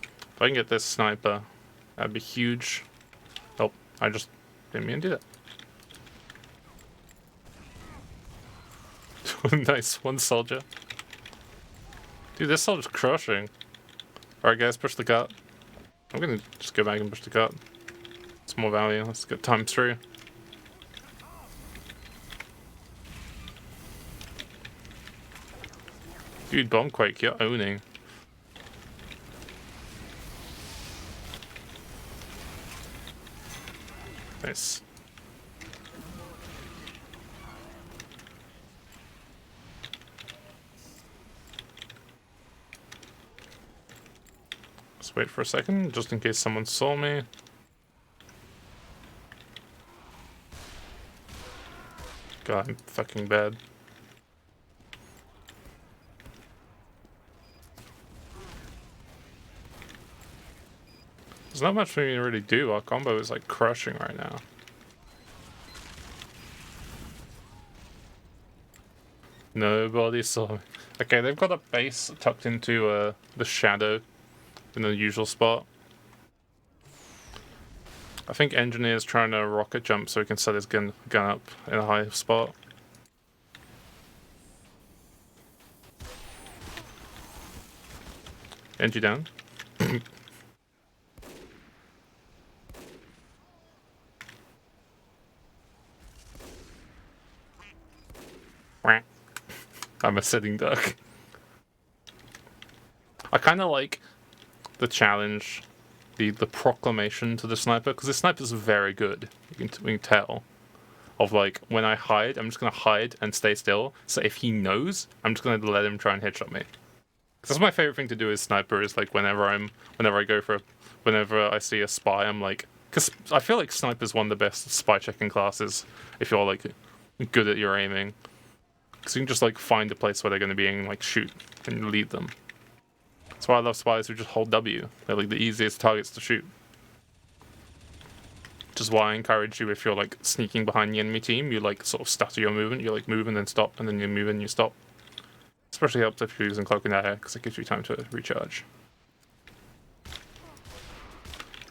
If I can get this sniper, that'd be huge. Oh, I just didn't mean to do that. Nice, one soldier. Dude, this soldier's crushing. Alright guys, push the cart. I'm gonna just go back and push the cart. It's more value. Let's get times 3. Dude, Bombquake, you're owning. Nice. Let's wait for a second, just in case someone saw me. God, I'm fucking bad. There's not much we can really do. Our combo is like crushing right now. Nobody saw me. Okay, they've got a base tucked into the shadow in the usual spot. I think Engineer's trying to rocket jump so he can set his gun up in a high spot. Engie down. I'm a sitting duck. I kind of like the challenge, the proclamation to the sniper, because the sniper's very good. We can tell. Of like, when I hide, I'm just gonna hide and stay still. So if he knows, I'm just gonna let him try and headshot me. That's my favorite thing to do as sniper. Is like whenever I see a spy, I'm like, because I feel like sniper's one of the best spy checking classes. If you're like good at your aiming. Because you can just like find a place where they're going to be and like shoot and lead them. That's why I love spies who just hold W. They're like the easiest targets to shoot. Which is why I encourage you, if you're like sneaking behind the enemy team, you like sort of stutter your movement. You like move and then stop, and then you move and you stop. Especially helps if you're using Cloak and Dagger, because it gives you time to recharge.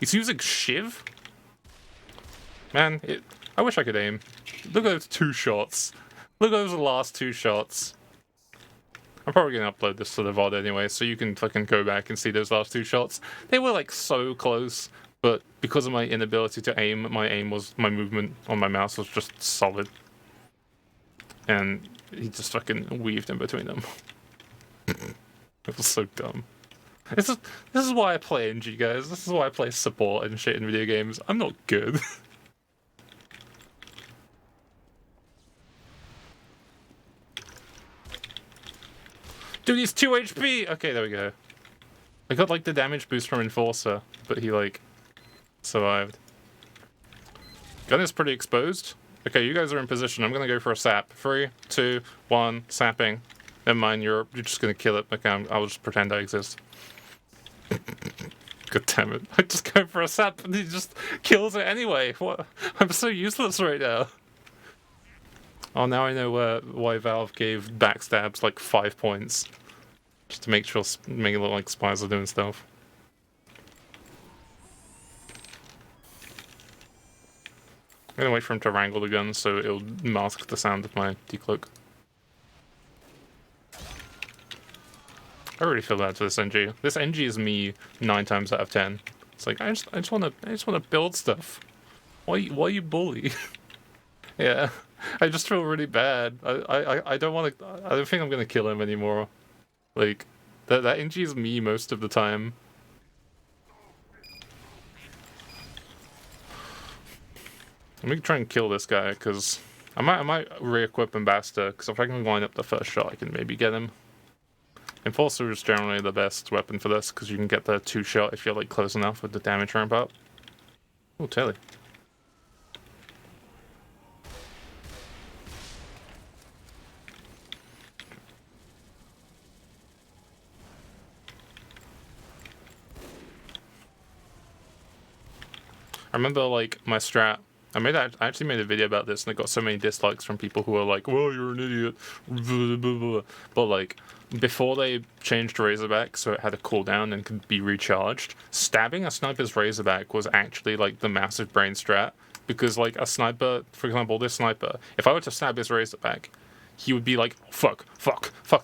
He's using Shiv? Man, I wish I could aim. Look at those 2 shots. Look at those last 2 shots. I'm probably going to upload this to the VOD anyway, so you can fucking go back and see those last 2 shots. They were like so close, but because of my inability to aim, my movement on my mouse was just solid. And he just fucking weaved in between them. It was so dumb. This is why I play NG, guys. This is why I play support and shit in video games. I'm not good. Dude, he's 2 HP! Okay, there we go. I got, like, the damage boost from Enforcer, but he, like, survived. Gun is pretty exposed. Okay, you guys are in position. I'm gonna go for a sap. 3, 2, 1, sapping. Never mind, you're just gonna kill it. Okay, I'll just pretend I exist. God damn it. I just go for a sap and he just kills it anyway. What? I'm so useless right now. Oh, now I know why Valve gave backstabs like 5 points. Just to make it look like spies are doing stuff. I'm gonna wait for him to wrangle the gun so it'll mask the sound of my decloak. I really feel bad for this NG. This NG is me 9 times out of 10. It's like I just wanna build stuff. Why you bully? Yeah. I just feel really bad. I don't think I'm gonna kill him anymore. Like, that NG is me most of the time. Let me try and kill this guy, because I might re-equip Ambassador, because if I can line up the first shot, I can maybe get him. Enforcer is generally the best weapon for this, because you can get the 2-shot if you're like close enough with the damage ramp up. Oh, Telly. I remember, like, my strat. I actually made a video about this, and I got so many dislikes from people who are like, "Well, you're an idiot." But like, before they changed Razorback, so it had a cooldown and could be recharged, stabbing a sniper's Razorback was actually like the massive brain strat, because like a sniper, for example, this sniper, if I were to stab his Razorback, he would be like, fuck,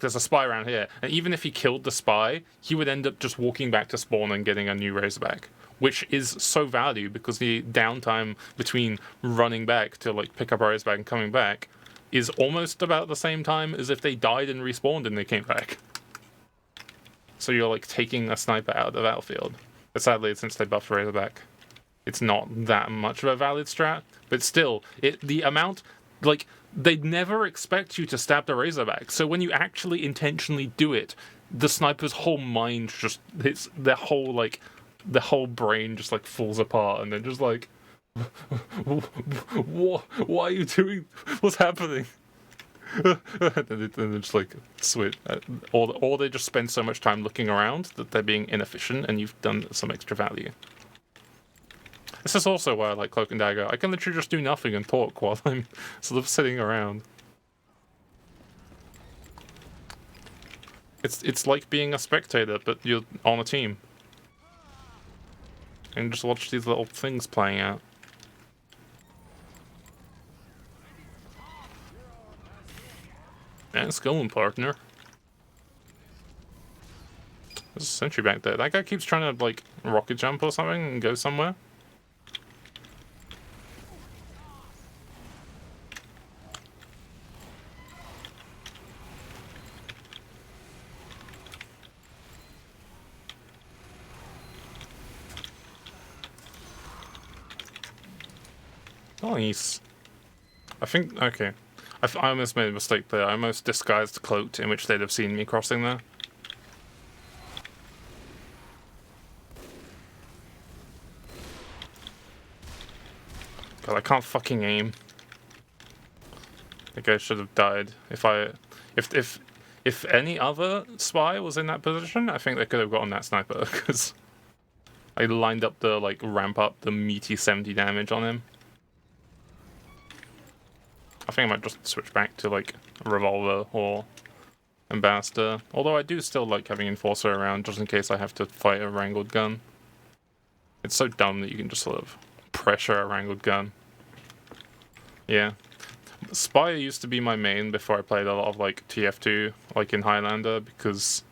there's a spy around here. And even if he killed the spy, he would end up just walking back to spawn and getting a new Razorback. which is so valued because the downtime between running back to like pick up our bag and coming back is almost about the same time as if they died and respawned and they came back. So you're like taking a sniper out of the battlefield. But sadly, since they buffed Razorback, it's not that much of a valid strat. But still, the amount, like, they'd never expect you to stab the Razorback. So when you actually intentionally do it, the sniper's whole mind just, it's the whole brain just like falls apart, and they're just like, what are you doing? What's happening? And they just like switch, or they just spend so much time looking around that they're being inefficient, and you've done some extra value. This is also why I like Cloak and Dagger. I can literally just do nothing and talk while I'm sort of sitting around. It's like being a spectator, but you're on a team. And just watch these little things playing out. Nice going, partner. There's a sentry back there. That guy keeps trying to, like, rocket jump or something and go somewhere. Nice. I think, okay. I almost made a mistake there. I almost disguised cloaked, in which they'd have seen me crossing there. God, I can't fucking aim. I think I should have died. If any other spy was in that position, I think they could have gotten that sniper, because I lined up the, like, ramp up the meaty 70 damage on him. I think I might just switch back to, like, a revolver or ambassador. Although I do still like having enforcer around, just in case I have to fight a wrangled gun. It's so dumb that you can just sort of pressure a wrangled gun. Yeah. Spy used to be my main before I played a lot of, like, TF2, like in Highlander, because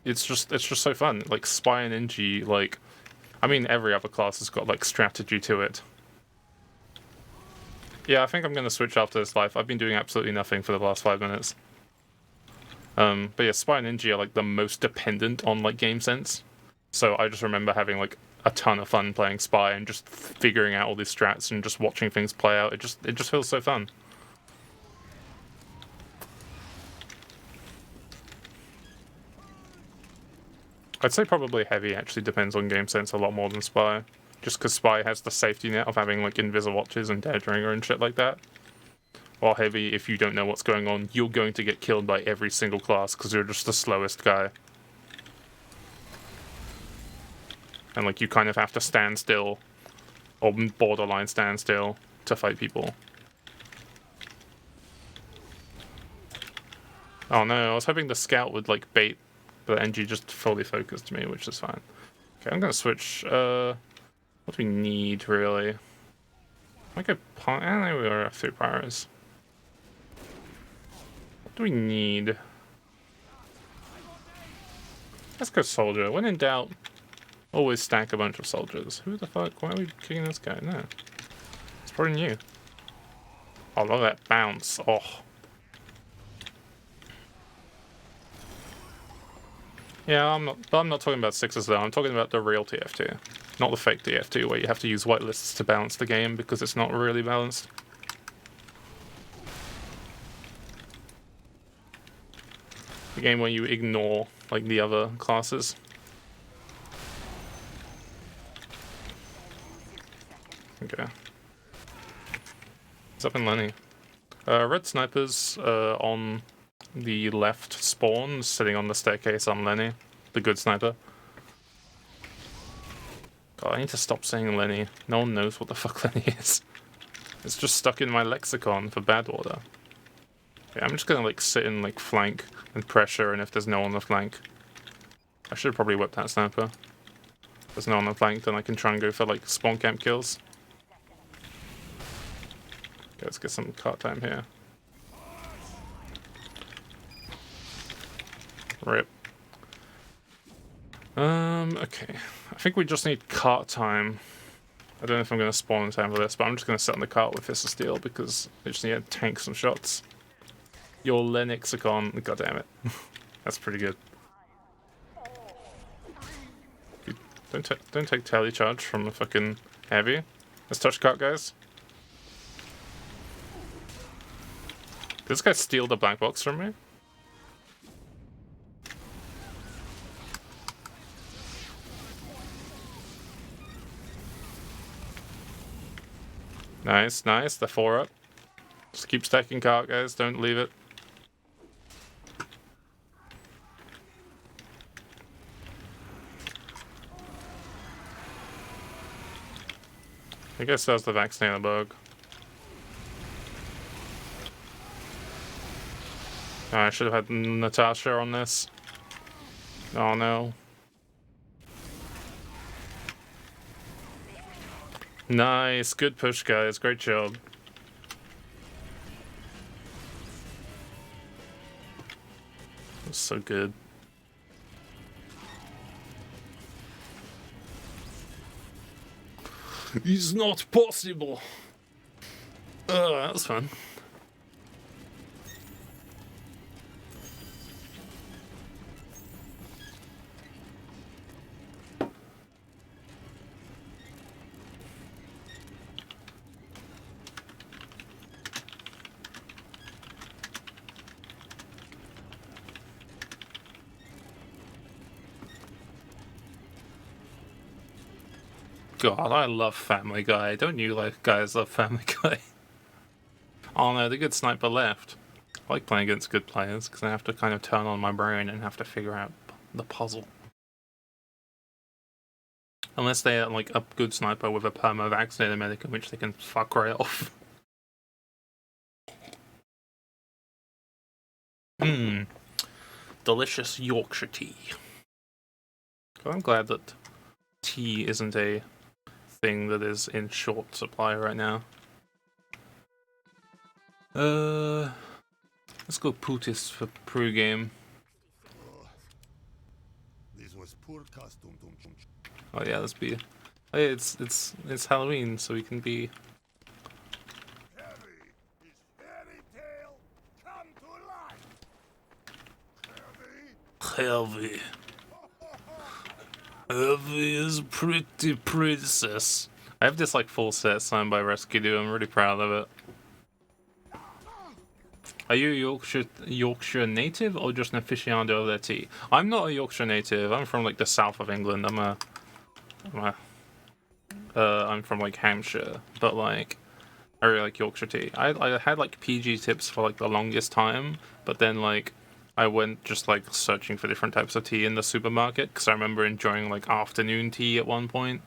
it's just so fun. Like, Spy and NG, like, I mean, every other class has got, like, strategy to it. Yeah, I think I'm going to switch after this life. I've been doing absolutely nothing for the last 5 minutes. But yeah, Spy and Ninja are like the most dependent on like game sense. So I just remember having like a ton of fun playing Spy and just figuring out all these strats and just watching things play out. It just feels so fun. I'd say probably Heavy actually depends on game sense a lot more than Spy. Just because Spy has the safety net of having like Invis-Watches and Deadringer and shit like that. While Heavy, if you don't know what's going on, you're going to get killed by every single class because you're just the slowest guy. And like you kind of have to stand still, or borderline stand still, to fight people. Oh no, I was hoping the scout would like bait, but NG just fully focused me, which is fine. Okay, I'm gonna switch, what do we need, really? I could there we are, 3 pyros. What do we need? Let's go soldier. When in doubt, always stack a bunch of soldiers. Who the fuck? Why are we kicking this guy? No. It's probably new. Oh, look at that bounce. Oh. Yeah, I'm not talking about 6s though. I'm talking about the real TF2. Not the fake TF2 where you have to use whitelists to balance the game because it's not really balanced. The game where you ignore like the other classes. Okay. It's up in Lenny. Red snipers on the left spawn, sitting on the staircase on Lenny, the good sniper. God, I need to stop saying Lenny. No one knows what the fuck Lenny is. It's just stuck in my lexicon for bad order. Okay, I'm just gonna like sit in like flank and pressure, and if there's no one on the flank, I should probably whip that sniper. If there's no one on the flank, then I can try and go for like spawn camp kills. Okay, let's get some cart time here. Rip. Okay. I think we just need cart time. I don't know if I'm going to spawn in time for this, but I'm just going to sit on the cart with Fist of Steel because I just need to tank some shots. Your Lennox are gone. God damn it. That's pretty good. Don't take tally charge from a fucking heavy. Let's touch cart, guys. Did this guy steal the black box from me? Nice, nice. The 4 up. Just keep stacking cart, guys. Don't leave it. I guess that's the vaccinator bug. Oh, I should have had Natasha on this. Oh no. Nice. Good push, guys. Great job. That's so good. It's not possible. Oh, that was fun. God, I love Family Guy. Don't you like guys love Family Guy? Oh no, the good sniper left. I like playing against good players because I have to kind of turn on my brain and have to figure out the puzzle. Unless they're like a good sniper with a perma vaccinated medic in which they can fuck right off. Mmm. Delicious Yorkshire tea. I'm glad that tea isn't a thing that is in short supply right now. Let's go Putis for pre-game. This was poor custom. Oh yeah, let's be. Hey, it's Halloween, so we can be. Heavy is fairy tale come to life. Heavy. Heavy is pretty princess. I have this like full set signed by Rescue. I'm really proud of it. Are you a Yorkshire native or just an aficionado of their tea? I'm not a Yorkshire native. I'm from like the south of England. I'm from like Hampshire, but like I really like Yorkshire tea. I had like PG tips for like the longest time, but then like I went just like searching for different types of tea in the supermarket because I remember enjoying like afternoon tea at one point.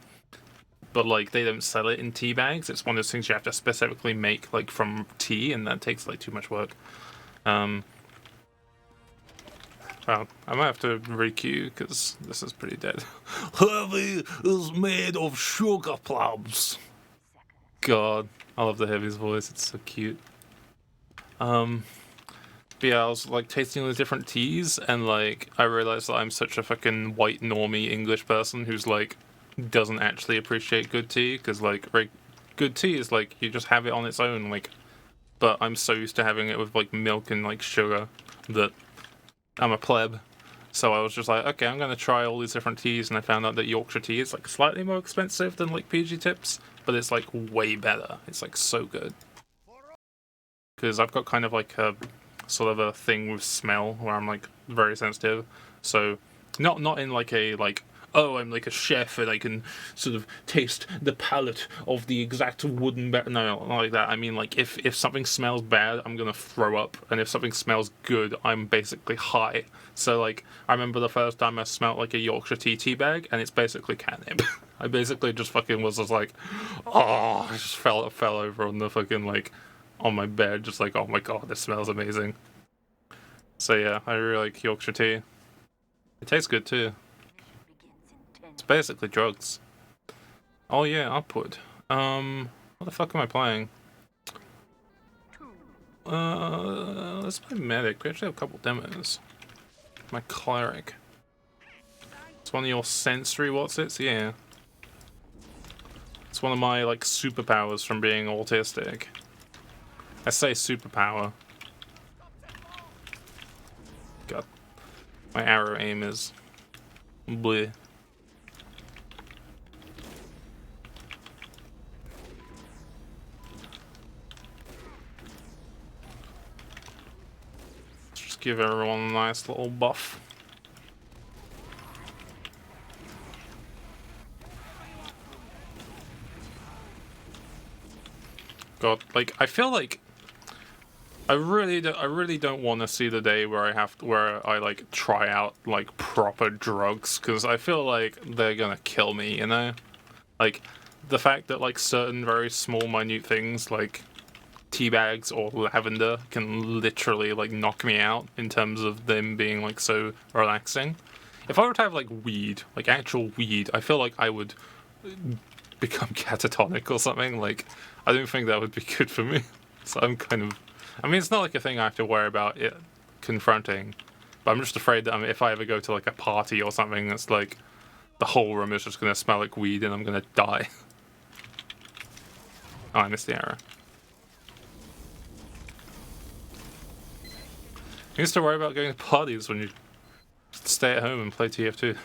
But like they don't sell it in tea bags. It's one of those things you have to specifically make like from tea, and that takes like too much work. Well, I might have to re-queue because this is pretty dead. Heavy is made of sugar plums. God, I love the Heavy's voice. It's so cute. But yeah, I was like tasting all the different teas, and like I realized that I'm such a fucking white normie English person who's like doesn't actually appreciate good tea because like good tea is like you just have it on its own, like. But I'm so used to having it with like milk and like sugar that I'm a pleb. So I was just like, okay, I'm gonna try all these different teas, and I found out that Yorkshire tea is like slightly more expensive than like PG tips, but it's like way better. It's like so good. Because I've got kind of like a sort of a thing with smell where I'm like very sensitive. So not in like a like oh I'm like a chef and I can sort of taste the palate of the exact wooden no, not like that. I mean like if something smells bad I'm gonna throw up, and if something smells good I'm basically high. So like I remember the first time I smelled like a Yorkshire tea bag and it's basically catnip. I basically just fucking was just like oh I just fell over on the fucking like on my bed just like oh my god this smells amazing. So yeah, I really like Yorkshire tea. It tastes good too. It's basically drugs. Oh yeah, upward. What the fuck am I playing? Let's play medic. We actually have a couple demos. My cleric. It's one of your sensory what's-its? Yeah. It's one of my, like, superpowers from being autistic. I say superpower. God. My arrow aim is... bleh. Just give everyone a nice little buff. God, like, I feel like I really don't want to see the day where I like try out like proper drugs, because I feel like they're gonna kill me, you know? Like the fact that like certain very small minute things like tea bags or lavender can literally like knock me out in terms of them being like so relaxing. If I were to have like weed, like actual weed, I feel like I would become catatonic or something. Like I don't think that would be good for me. So I'm kind of, I mean, it's not like a thing I have to worry about it confronting, but I'm just afraid that if I ever go to like a party or something that's like the whole room is just gonna smell like weed and I'm gonna die. Oh, I missed the arrow. You used to worry about going to parties when you stay at home and play TF2.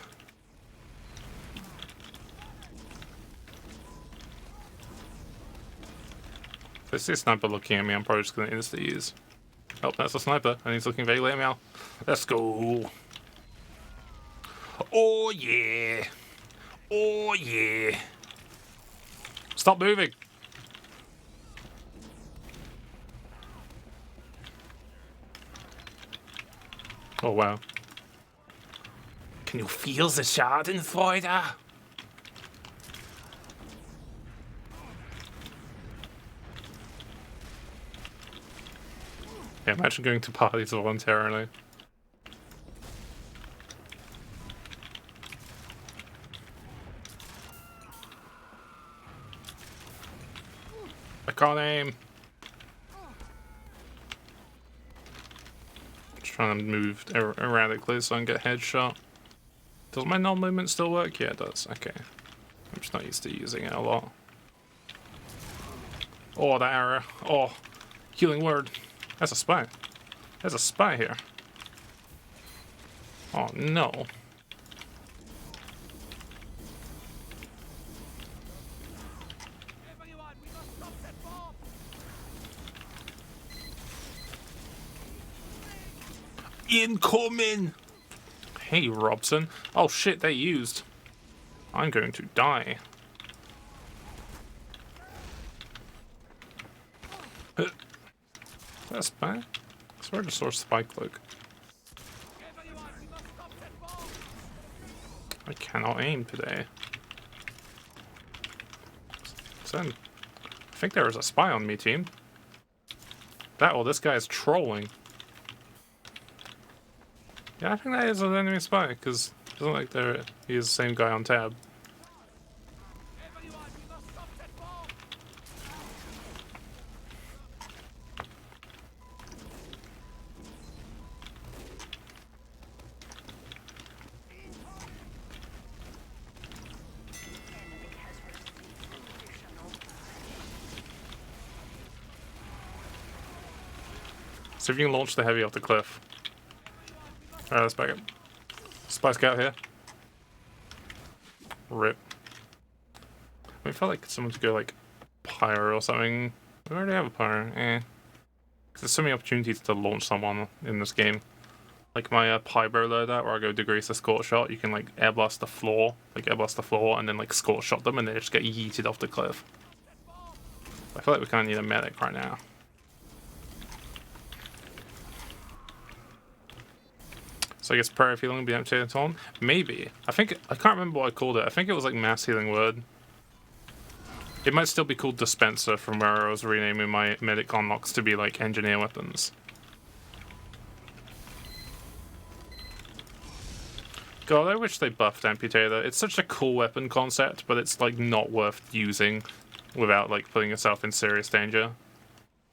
If I see a sniper looking at me, I'm probably just gonna insta-use. Oh, that's a sniper, and he's looking vaguely at me. Let's go. Oh yeah. Oh yeah. Stop moving. Oh wow. Can you feel the Schadenfreude? Yeah, imagine going to parties voluntarily. I can't aim. Just trying to move erratically so I can get headshot. Does my null movement still work? Yeah, it does. Okay. I'm just not used to using it a lot. Oh, that arrow. Oh, healing word. That's a spy. There's a spy here. Oh no. Incoming! Hey, Robson. Oh shit, they used. I'm going to die. That's bad. I swear to source spy cloak. I cannot aim today. So, I think there is a spy on me, team. That, well, this guy is trolling. Yeah, I think that is an enemy spy, because it doesn't look like he is the same guy on tab. So if you can launch the heavy off the cliff. Alright, let's back up. Spy scout here. Rip. I felt like someone to go like pyro or something. We already have a pyro. Eh. 'Cause there's so many opportunities to launch someone in this game. Like my pyro loadout where I go degrease the scorch shot, you can like airblast the floor, and then like scorch shot them and they just get yeeted off the cliff. I feel like we kind of need a medic right now. So I guess prayer of healing will be empty on? Maybe. I can't remember what I called it. I think it was like mass healing word. It might still be called dispenser from where I was renaming my medic unlocks to be like engineer weapons. God, I wish they buffed Amputator. It's such a cool weapon concept, but it's like not worth using without like putting yourself in serious danger.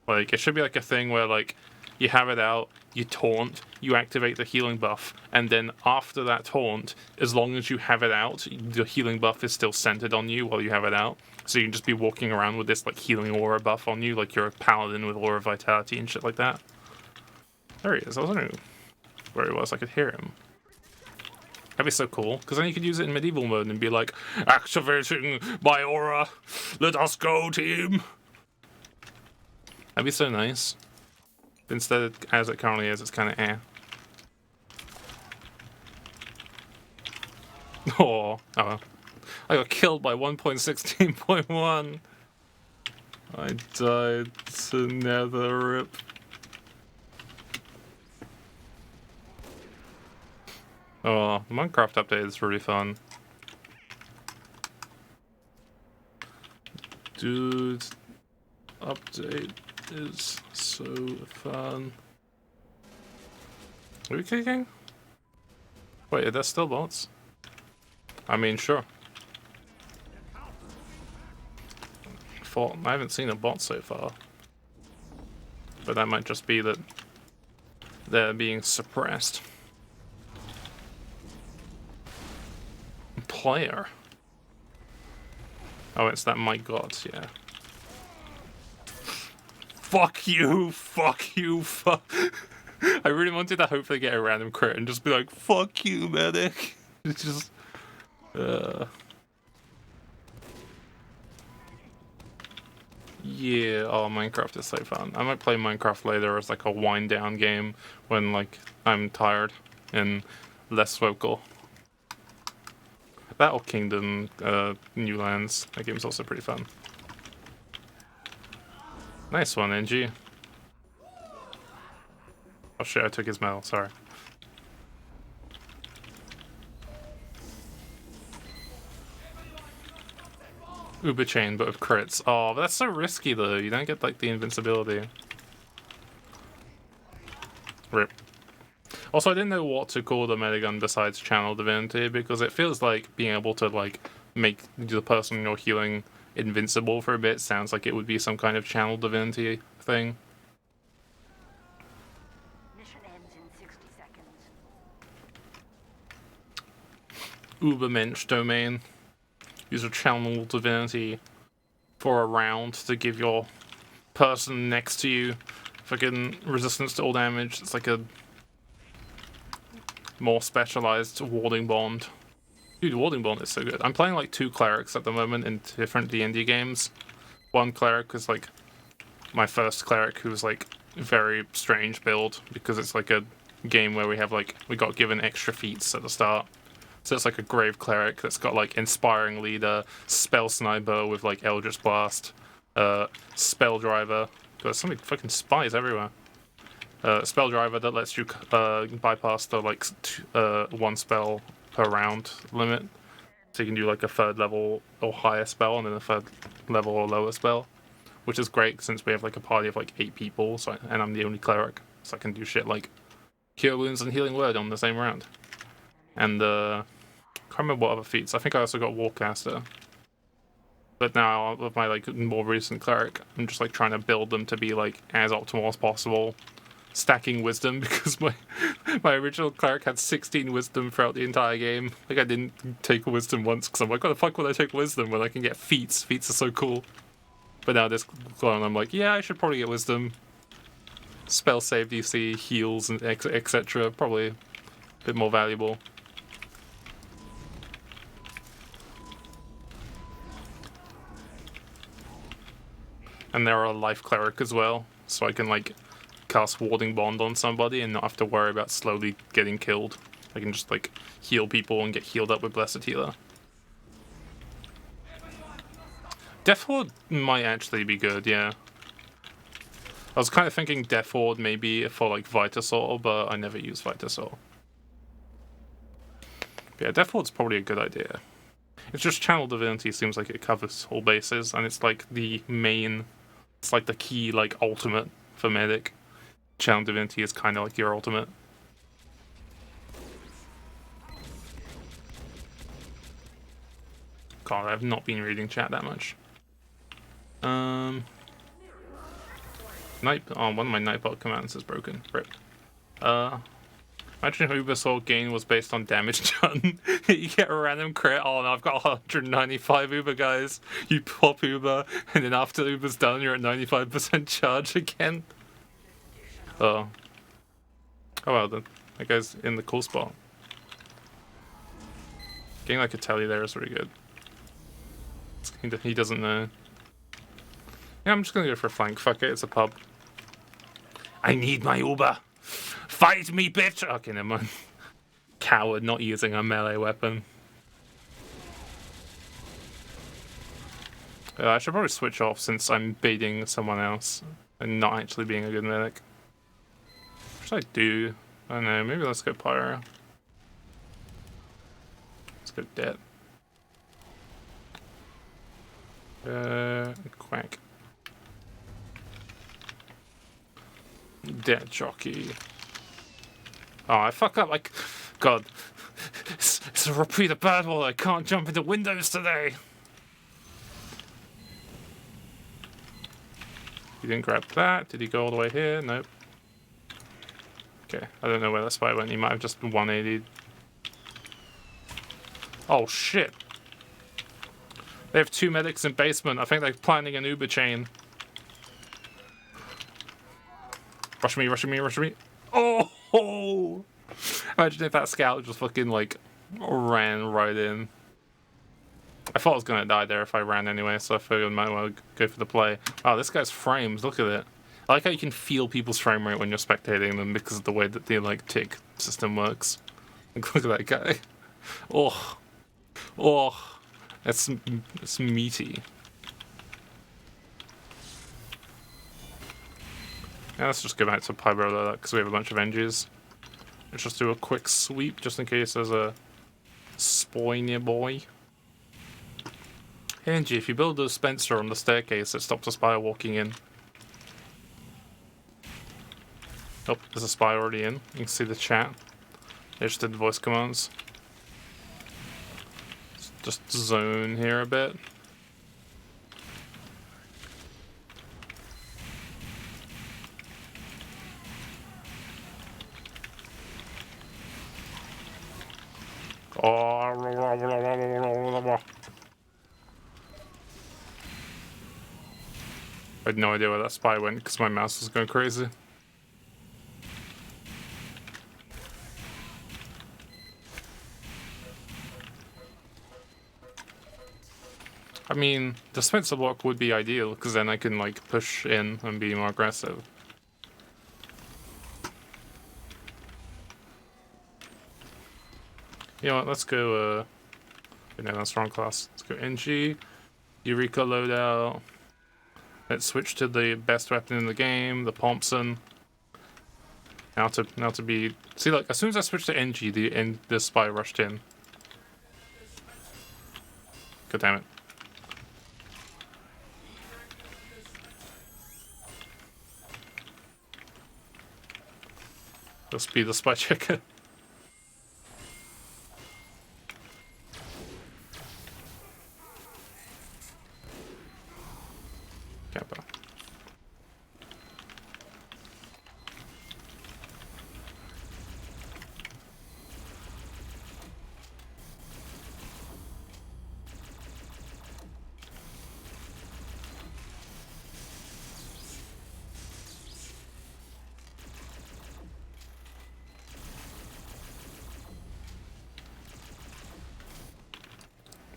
Like it should be like a thing where like you have it out, you taunt, you activate the healing buff, and then after that taunt, as long as you have it out, the healing buff is still centered on you while you have it out. So you can just be walking around with this like healing aura buff on you, like you're a paladin with aura vitality and shit like that. There he is. I was wondering where he was. I could hear him. That'd be so cool, because then you could use it in medieval mode and be like, activating my aura, let us go, team. That'd be so nice. But instead, as it currently is, it's kind of eh. Oh, well. I got killed by 1.16.1. I died to nether rip. Oh, the Minecraft update is really fun. Dude, update is so fun. Are we kicking? Wait, are there still bots? I mean, sure. I haven't seen a bot so far. But that might just be that they're being suppressed. Player. Oh, it's that my god, yeah. Fuck you, fuck you, fuck. I really wanted to hopefully get a random crit and just be like, fuck you, medic. It's just... Yeah, oh, Minecraft is so fun. I might play Minecraft later as like a wind down game when like I'm tired and less vocal. Battle Kingdom, New Lands, that game's also pretty fun. Nice one, NG. Oh shit, I took his medal, sorry. Uber chain, but with crits. Oh, but that's so risky though, you don't get like the invincibility. Rip. Also, I didn't know what to call the metagun besides Channel Divinity, because it feels like being able to like make the person you're healing invincible for a bit sounds like it would be some kind of Channel Divinity thing. Mission ends in 60 seconds. Ubermensch domain. Use a Channel Divinity for a round to give your person next to you fucking resistance to all damage. It's like a more specialized warding bond. Dude, warding bond is so good. I'm playing like 2 clerics at the moment in different D&D games. One cleric is like my first cleric, who's like very strange build because it's like a game where we got given extra feats at the start. So it's like a grave cleric that's got like inspiring leader, spell sniper with like Eldritch Blast, spell driver. There's so many fucking spies everywhere. Spell driver that lets you bypass the like 1 spell per round limit, so you can do like a 3rd level or higher spell and then a 3rd level or lower spell, which is great since we have like a party of like 8 people. And I'm the only cleric, so I can do shit like cure wounds and healing word on the same round. And can't remember what other feats. I think I also got Warcaster. But now with my like more recent cleric, I'm just like trying to build them to be like as optimal as possible. Stacking wisdom, because my original cleric had 16 wisdom throughout the entire game. Like I didn't take wisdom once because I'm like, what the fuck would I take wisdom when I can get feats? Feats are so cool. But now this clone, I'm like, yeah, I should probably get wisdom. Spell save DC, heals, and etc. Probably a bit more valuable. And there are a life cleric as well, so I can like cast warding bond on somebody and not have to worry about slowly getting killed. I can just like heal people and get healed up with Blessed Healer. Death Ward might actually be good, yeah. I was kind of thinking Death Ward maybe for like Vitasaur, but I never use Vitasaur. Yeah, Death Ward's probably a good idea. It's just Channel Divinity seems like it covers all bases, and it's like the main, it's like the key like ultimate for Medic. Channel Divinity is kind of like your ultimate. God, I've not been reading chat that much. one of my Nightbot commands is broken. Rip. Imagine if Uber saw gain was based on damage done. You get a random crit. Oh no, I've got 195 Uber, guys. You pop Uber, and then after Uber's done, you're at 95% charge again. Oh. Oh well, then. That guy's in the cool spot. Getting like a telly there is really good. He doesn't know. Yeah, I'm just gonna go for a flank. Fuck it, it's a pub. I need my Uber. Fight me, bitch! Okay, never mind. Coward not using a melee weapon. I should probably switch off since I'm baiting someone else and not actually being a good medic. What should I do? I don't know, maybe let's go Pyro. Let's go Dead. Quack. Dead jockey. Oh, I fuck up like... God. It's a repeat of bad wall. I can't jump into windows today. He didn't grab that. Did he go all the way here? Nope. Okay, I don't know where that spy went. He might have just been 180'd. Oh, shit. They have 2 medics in basement. I think they're planning an Uber chain. Rush me, rush me, rush me. Oh! Imagine if that scout just fucking, like, ran right in. I thought I was gonna die there if I ran anyway, so I figured I might well go for the play. Wow, this guy's frames, look at it. I like how you can feel people's frame rate when you're spectating them because of the way that the, like, tick system works. Like, look at that guy. Oh. Oh. It's meaty. Yeah, let's just go back to Pyro because we have a bunch of NGs. Let's just do a quick sweep just in case there's a spoy nearby. Hey NG, if you build a dispenser on the staircase, it stops a spy walking in. Oh, there's a spy already in. You can see the chat. They just did the voice commands. Just zone here a bit. I had no idea where that spy went because my mouse was going crazy. I mean, dispenser block would be ideal because then I can like push in and be more aggressive. You know what, let's go, no, that's wrong class. Let's go NG, Eureka loadout. Let's switch to the best weapon in the game, the Thompson. Now to be... See, like, as soon as I switched to NG, the spy rushed in. God damn it. Let's be the spy checker. Kappa.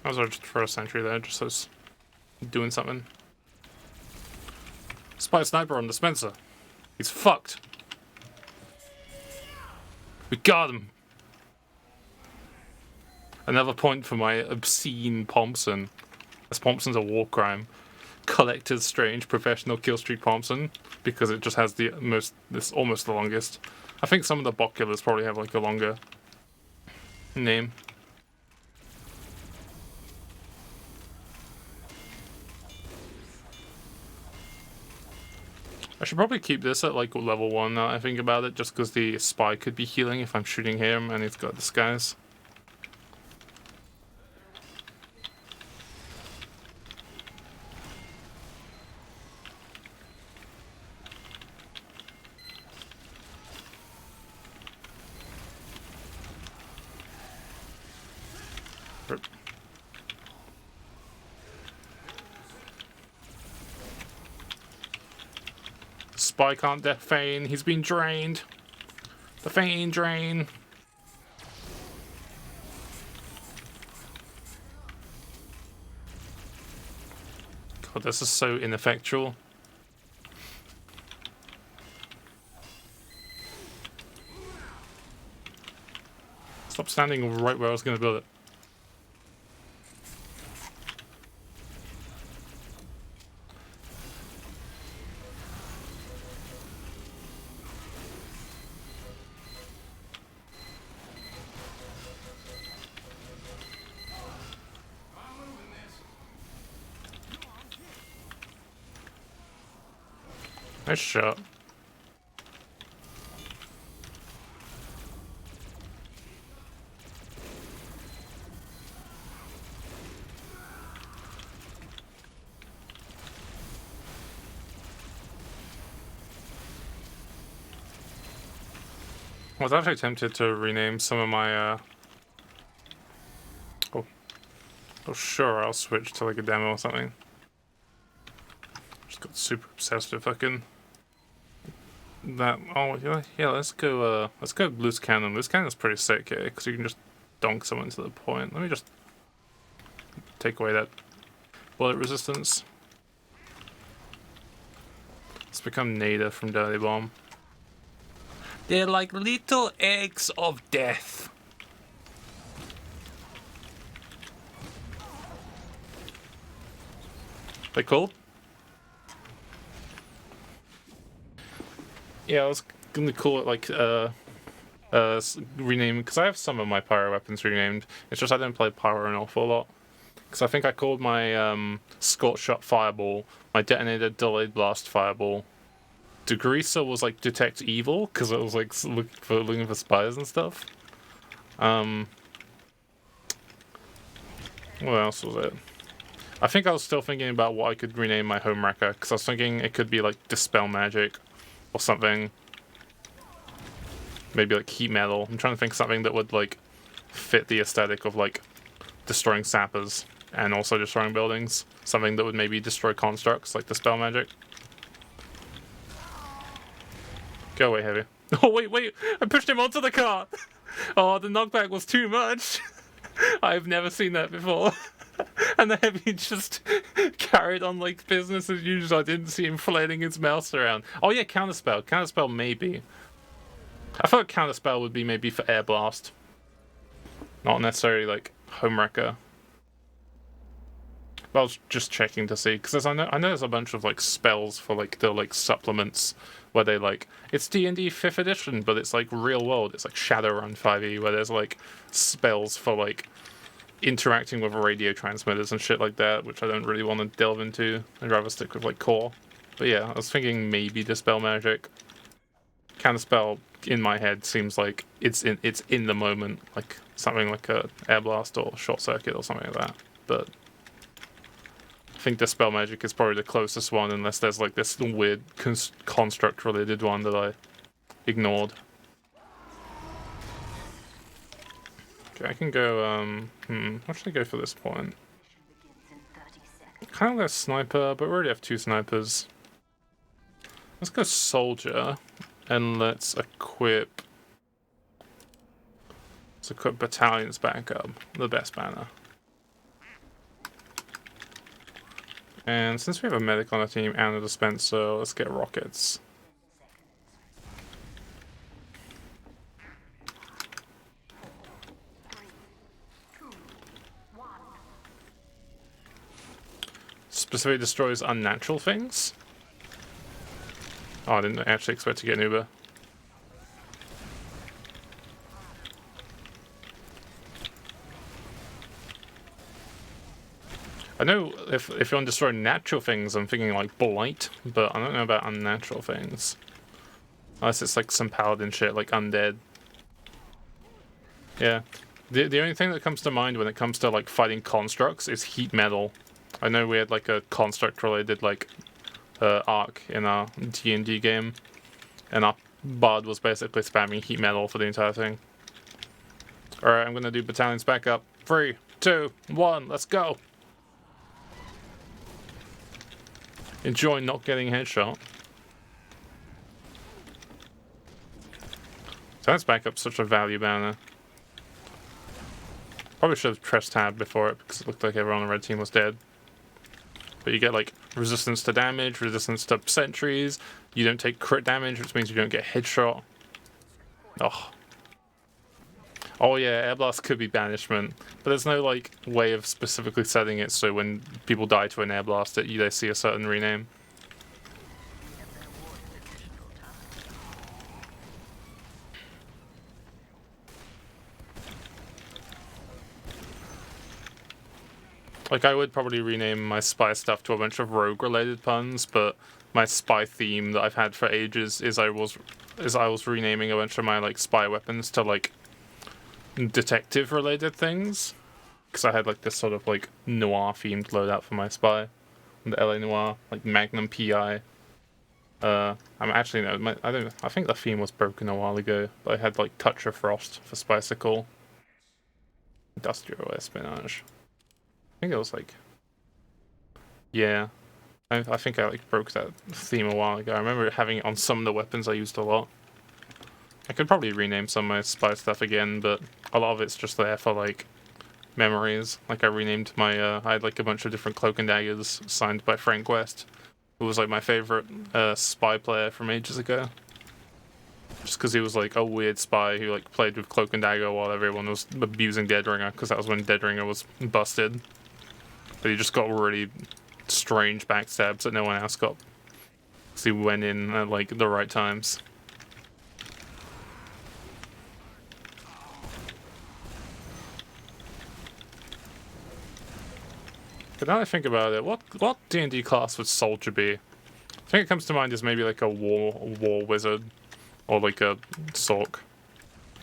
I was just for a sentry there, just so it's doing something. Spy sniper on dispenser. He's fucked. We got him. Another point for my obscene Thompson. As Thompson's a war crime. Collector's Strange Professional Killstreak Thompson. Because it just has the most, this almost the longest. I think some of the bot killers probably have like a longer name. I should probably keep this at like level 1 now I think about it, just because the spy could be healing if I'm shooting him and he's got disguise. spy can't feign. He's been drained. The feign drain. God, this is so ineffectual. Stop standing right where I was going to build it. Nice shot. I was actually tempted to rename some of my, Oh, sure, I'll switch to like a demo or something. Just got super obsessed with fucking that. Oh, yeah, let's go loose cannon. Loose cannon's pretty sick here, because you can just donk someone to the point. Let me just take away that bullet resistance. Let's become Nada from Dirty Bomb. They're like little eggs of death. They cool? Yeah, I was gonna call it like rename, because I have some of my pyro weapons renamed. It's just I don't play pyro an awful lot. Because I think I called my Scorch Shot Fireball, my Detonator Delayed Blast Fireball. Degreaser was like Detect Evil, because it was like looking for spies and stuff. What else was it? I think I was still thinking about what I could rename my Home Wrecker, because I was thinking it could be like Dispel Magic or something. Maybe like Heat Metal. I'm trying to think something that would like fit the aesthetic of like destroying sappers and also destroying buildings. Something that would maybe destroy constructs like Dispel Magic. Go away, Heavy. Oh, wait, I pushed him onto the cart! Oh, the knockback was too much! I've never seen that before. And the Heavy just carried on like business as usual. I didn't see him flailing his mouse around. Oh yeah, Counterspell. Counterspell maybe. I thought Counterspell would be maybe for Air Blast. Not necessarily like Home Wrecker. But I was just checking to see, because I know there's a bunch of like spells for like the like supplements where they like, it's D&D 5th edition, but it's like real world. It's like Shadowrun 5e, where there's like spells for like interacting with radio transmitters and shit like that, which I don't really want to delve into. I'd rather stick with like core. But yeah, I was thinking maybe Dispel Magic. Counterspell in my head seems like it's in the moment, like something like a Air Blast or Short Circuit or something like that. But I think Dispel Magic is probably the closest one, unless there's like this weird construct related one that I ignored. Okay, I can go, what should I go for this point? Kind of go Sniper, but we already have 2 snipers. Let's go Soldier, and let's equip Battalion's Backup, the best banner. And since we have a medic on the team and a dispenser, let's get rockets. Specifically destroys unnatural things? Oh, I didn't actually expect to get an Uber. I know if you want to destroy natural things, I'm thinking like Blight, but I don't know about unnatural things. Unless it's like some paladin shit, like undead. Yeah. The only thing that comes to mind when it comes to like fighting constructs is heat metal. I know we had like a construct related like arc in our D&D game, and our bard was basically spamming heat metal for the entire thing. Alright, I'm gonna do Battalion's Backup. 3, 2, 1, let's go! Enjoy not getting headshot. Defense backup's such a value banner. Probably should have pressed tab before it because it looked like everyone on the red team was dead. But you get like resistance to damage, resistance to sentries. You don't take crit damage, which means you don't get headshot. Oh. Oh yeah, air blast could be banishment, but there's no like way of specifically setting it so when people die to an air blast that they see a certain rename. Like, I would probably rename my spy stuff to a bunch of rogue-related puns, but my spy theme that I've had for ages is I was renaming a bunch of my like spy weapons to like detective-related things, because I had like this sort of like noir-themed loadout for my spy, the LA Noir, like Magnum PI. I'm actually no, I think the theme was broken a while ago, but I had like Touch of Frost for Spicicle, Industrial Espionage. I think it was like, yeah, I think I like broke that theme a while ago. I remember having it on some of the weapons I used a lot. I could probably rename some of my spy stuff again, but a lot of it's just there for like memories. Like I renamed my, I had like a bunch of different Cloak and Daggers signed by Frank West, who was like my favorite spy player from ages ago. Just because he was like a weird spy who like played with Cloak and Dagger while everyone was abusing Deadringer, because that was when Deadringer was busted. But he just got really strange backstabs that no one else got. Because he went in at like the right times. But now that I think about it, what D&D class would Soldier be? I think it comes to mind as maybe like a war wizard. Or like a Sork.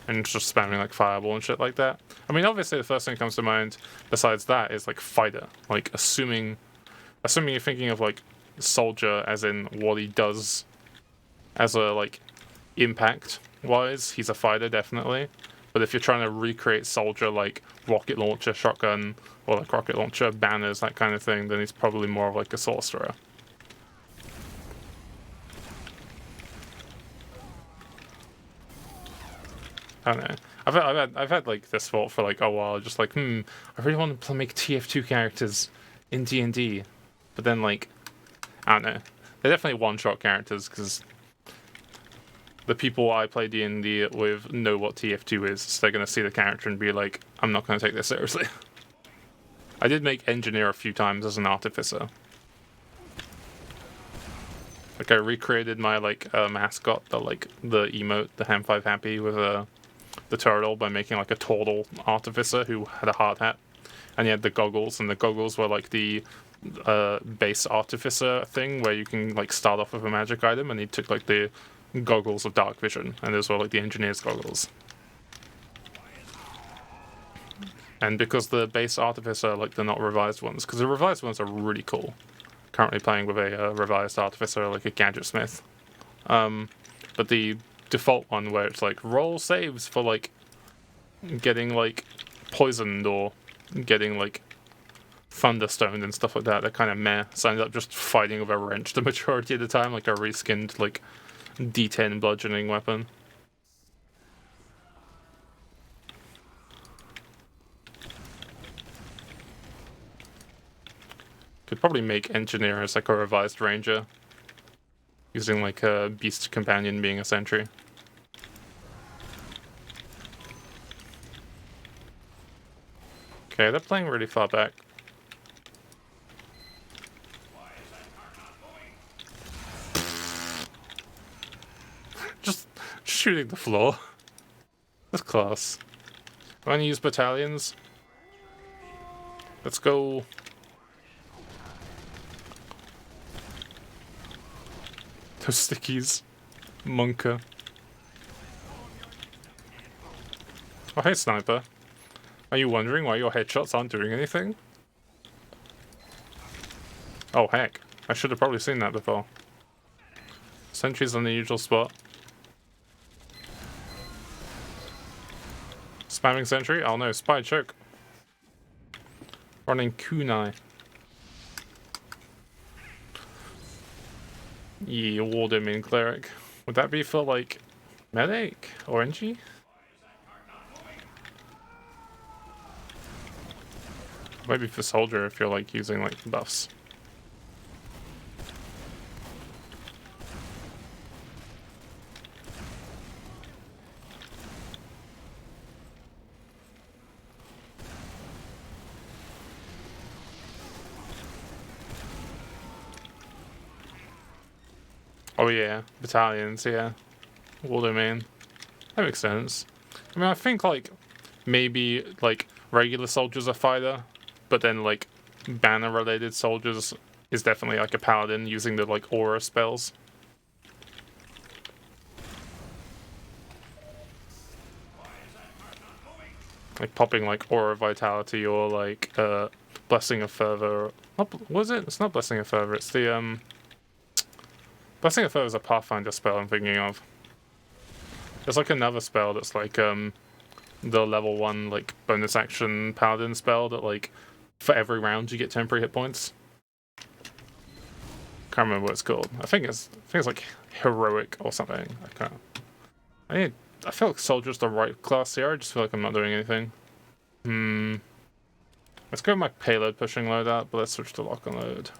And just spamming like Fireball and shit like that. I mean, obviously the first thing that comes to mind besides that is like Fighter. Like assuming you're thinking of like Soldier as in what he does as a like impact wise, he's a fighter definitely. But if you're trying to recreate Soldier like rocket launcher, shotgun, or like rocket launcher, banners, that kind of thing, then he's probably more of like a sorcerer. I don't know. I've had like this thought for like a while, just like, I really want to make TF2 characters in D&D, but then like, I don't know. They're definitely one-shot characters because the people I play D&D with know what TF2 is, so they're gonna see the character and be like, I'm not gonna take this seriously. I did make Engineer a few times as an artificer. Like I recreated my like mascot, the emote, the Ham5 Happy with the turtle by making like a turtle artificer who had a hard hat, and he had the goggles, and the goggles were like the base artificer thing where you can like start off with a magic item, and he took like the goggles of dark vision, and those were like the engineer's goggles. And because the base artificer, like the not revised ones, because the revised ones are really cool. Currently playing with a revised artificer, like a gadget smith. But the default one where it's like roll saves for like getting like poisoned or getting like thunderstoned and stuff like that, they're kind of meh. So I ended up just fighting with a wrench the majority of the time, like a reskinned like D10 bludgeoning weapon. Could probably make Engineer as like a revised ranger, using like a beast companion being a sentry. Okay, they're playing really far back. Just shooting the floor. That's class. I'm gonna use battalions. Let's go. Those stickies. Monka. Oh, hey, Sniper. Are you wondering why your headshots aren't doing anything? Oh, heck. I should have probably seen that before. Sentry's on the usual spot. Spamming sentry? Oh no, spy choke. Running kunai. Yeah, war domain cleric. Would that be for like Medic? Orangey? Maybe for soldier if you're like using like buffs. Oh yeah, battalions, yeah. War domain. That makes sense. I mean, I think like maybe like regular soldiers are fighter, but then like banner related soldiers is definitely like a paladin using the like aura spells. Like popping like aura vitality or like blessing of fervor. What was it? It's not blessing of fervor. It's the blessing of fervor is a pathfinder spell I'm thinking of. There's like another spell that's like the level 1 like bonus action paladin spell that like for every round you get temporary hit points. Can't remember what it's called. I think it's like heroic or something. I can't. I feel like soldier's the right class here. I just feel like I'm not doing anything. Let's go with my payload pushing loadout, but let's switch to lock and load.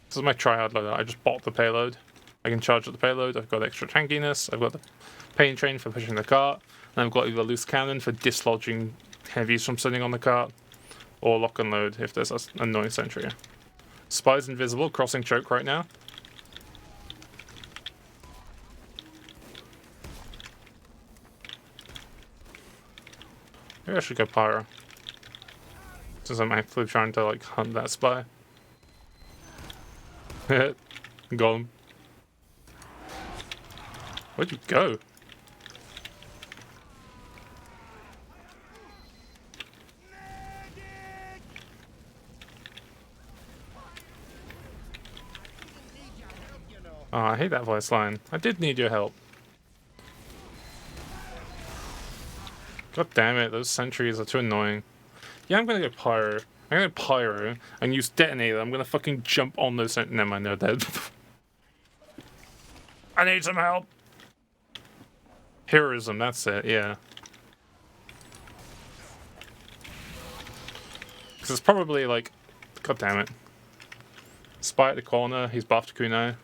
This is my tryhard loadout. I just bought the payload. I can charge at the payload. I've got extra tankiness. I've got the pain train for pushing the cart. And I've got either loose cannon for dislodging heavies from sitting on the cart, or lock and load if there's an annoying sentry. Spy's invisible, crossing choke right now. Maybe I should go pyro. Since I'm actually trying to like hunt that spy. Got him. Where'd you go? Oh, I hate that voice line. I did need your help. God damn it, those sentries are too annoying. Yeah, I'm gonna go pyro. I'm gonna go pyro and use detonator. I'm gonna fucking jump on those sentries. Never mind, they're dead. I need some help. Heroism, that's it, yeah. Because it's probably like... God damn it. Spy at the corner, he's buffed kunai.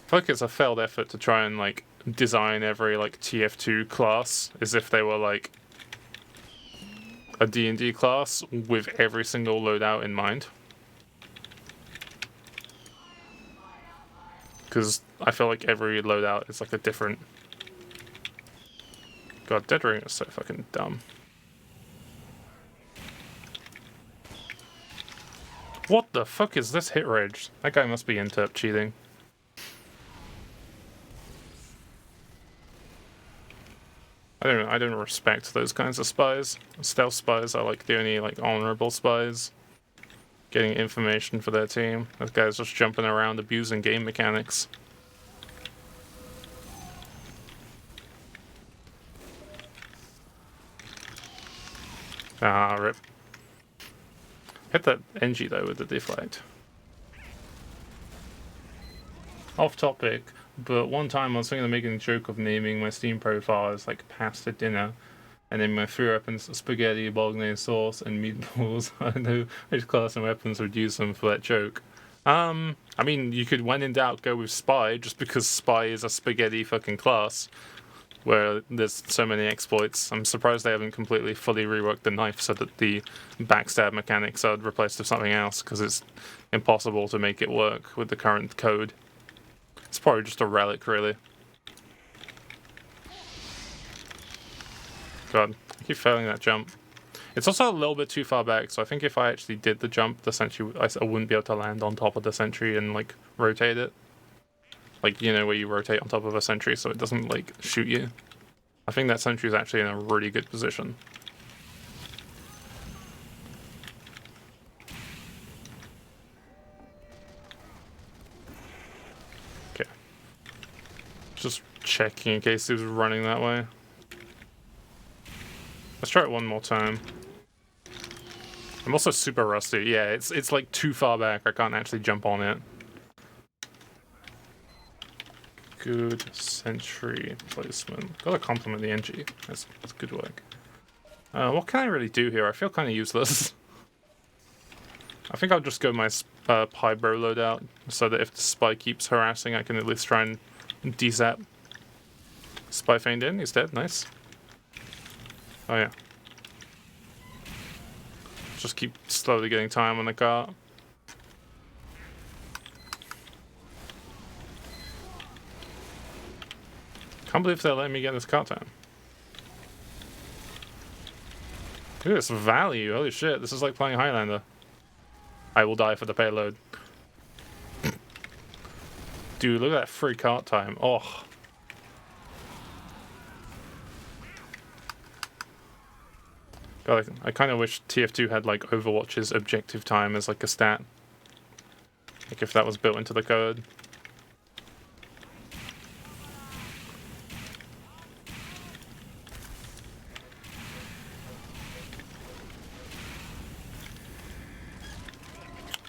I feel like it's a failed effort to try and like design every like TF2 class as if they were like a D&D class with every single loadout in mind. Because I feel like every loadout is like a different... God, Dead Ring is so fucking dumb. What the fuck is this hit rage? That guy must be interp cheating. I don't respect those kinds of spies. Stealth spies are like the only like honorable spies. Getting information for their team. That guy's just jumping around abusing game mechanics. Ah, rip. Hit that NG though with the deflect. Off topic, but one time I was thinking of making a joke of naming my Steam profile as like pasta dinner, and then my 3 weapons spaghetti, bolognese sauce, and meatballs. I don't know which class and weapons would use them for that joke. I mean, you could, when in doubt, go with spy, just because spy is a spaghetti fucking class, where there's so many exploits. I'm surprised they haven't completely fully reworked the knife so that the backstab mechanics are replaced with something else, because it's impossible to make it work with the current code. It's probably just a relic, really. God, I keep failing that jump. It's also a little bit too far back, so I think if I actually did the jump, the sentry, I wouldn't be able to land on top of the sentry and, like, rotate it. Like, you know, where you rotate on top of a sentry so it doesn't, like, shoot you. I think that sentry is actually in a really good position. Okay. Just checking in case he was running that way. Let's try it one more time. I'm also super rusty. Yeah, it's like too far back. I can't actually jump on it. Good sentry placement. Gotta compliment the NG. That's good work. What can I really do here? I feel kind of useless. I think I'll just go my Pybro loadout, so that if the spy keeps harassing, I can at least try and de-zap. Spy feigned in, he's dead, nice. Oh yeah. Just keep slowly getting time on the cart. Can't believe they're letting me get this cart time. Look at this value, holy shit, this is like playing Highlander. I will die for the payload. Dude, look at that free cart time. Oh. God, I kind of wish TF2 had like Overwatch's objective time as like a stat. Like if that was built into the code.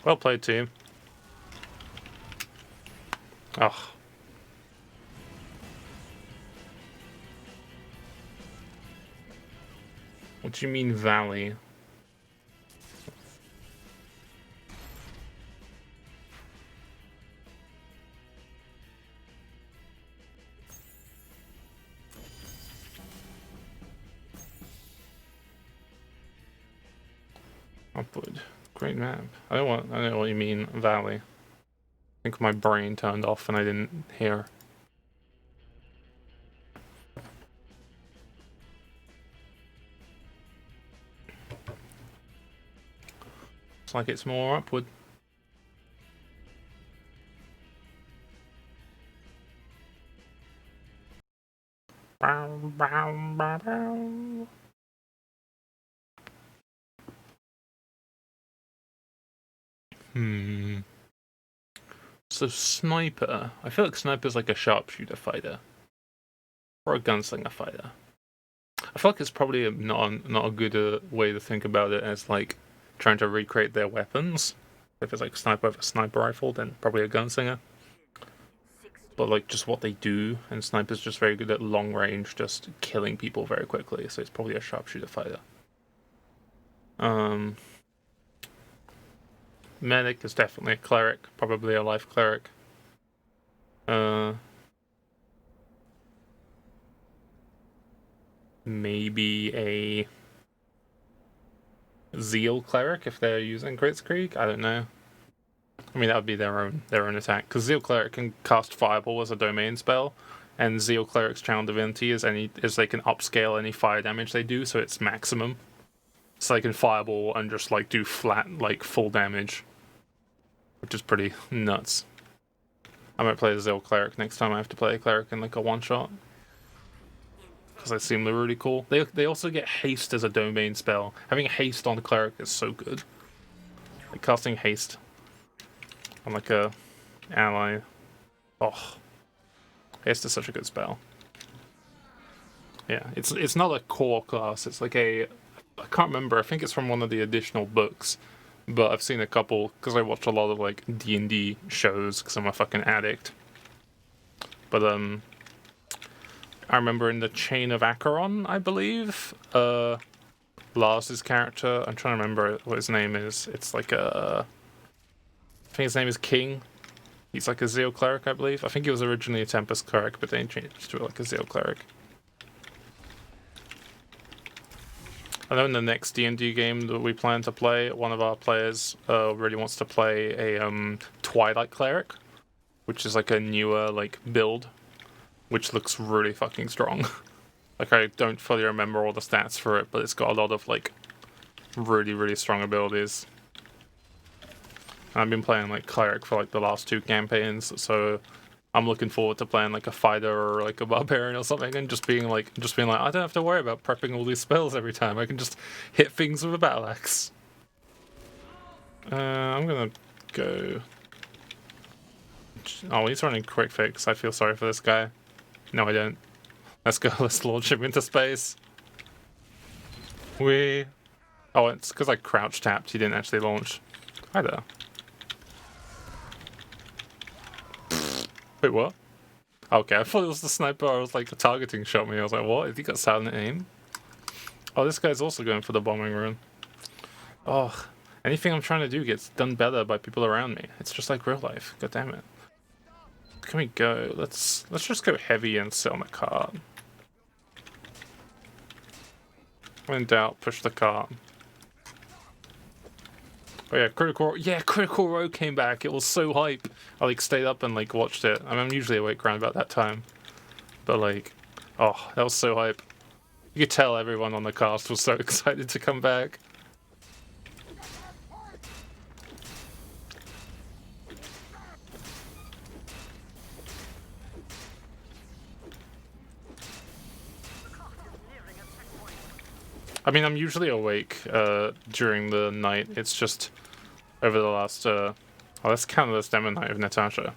Well played, team. Ugh. What do you mean, Valley? Upwood. Great map. I don't know what you mean, Valley. I think my brain turned off and I didn't hear. Looks like it's more upward. Bow, bow, bow, bow. So sniper. I feel like sniper's like a sharpshooter fighter. Or a gunslinger fighter. I feel like it's probably not a good way to think about it as like trying to recreate their weapons. If it's like sniper with a sniper rifle, then probably a gunslinger. But like just what they do, and sniper's just very good at long range, just killing people very quickly, so it's probably a sharpshooter fighter. Medic is definitely a cleric, probably a life cleric. Maybe a Zeal cleric if they're using Krieg. I don't know. I mean, that would be their own attack, because Zeal cleric can cast Fireball as a domain spell, and Zeal cleric's channel divinity is they can upscale any fire damage they do, so it's maximum. So they can Fireball and just like do flat, like full damage, which is pretty nuts. I might play the Zeal cleric next time I have to play a cleric in like a one shot, because they seem really cool. They also get haste as a domain spell. Having haste on the cleric is so good. Like casting haste on like a ally. Oh, haste is such a good spell. Yeah, it's not a core class. It's like I can't remember. I think it's from one of the additional books, but I've seen a couple because I watch a lot of like D&D shows because I'm a fucking addict. But I remember in the Chain of Acheron, I believe, Lars's character. I'm trying to remember what his name is. It's like I think his name is King. He's like a Zeal cleric, I believe. I think he was originally a Tempest cleric, but then changed to like a Zeal cleric. I know in the next D&D game that we plan to play, one of our players really wants to play a Twilight Cleric, which is like a newer like build, which looks really fucking strong. Like I don't fully remember all the stats for it, but it's got a lot of like really strong abilities. And I've been playing like Cleric for like the last 2 campaigns, so I'm looking forward to playing like a fighter or like a barbarian or something, and just being like, I don't have to worry about prepping all these spells every time. I can just hit things with a battle axe. I'm gonna go. Oh, he's running quick fix. I feel sorry for this guy. No, I don't. Let's go. Let's launch him into space. Oh, it's because I crouch tapped. He didn't actually launch. Hi there. Wait, what? Okay, I thought it was the sniper. I was like, the targeting shot me. I was like, what? Has he got silent aim? Oh, this guy's also going for the bombing run. Oh, anything I'm trying to do gets done better by people around me. It's just like real life. God damn it. Can we go? Let's just go heavy and sit on the cart. When in doubt, push the cart. Oh yeah, Critical Role came back. It was so hype. I like stayed up and like watched it. I mean, I'm usually awake around about that time, but like, oh, that was so hype. You could tell everyone on the cast was so excited to come back. I mean, I'm usually awake during the night. It's just over the last let's count this demo night of Natasha.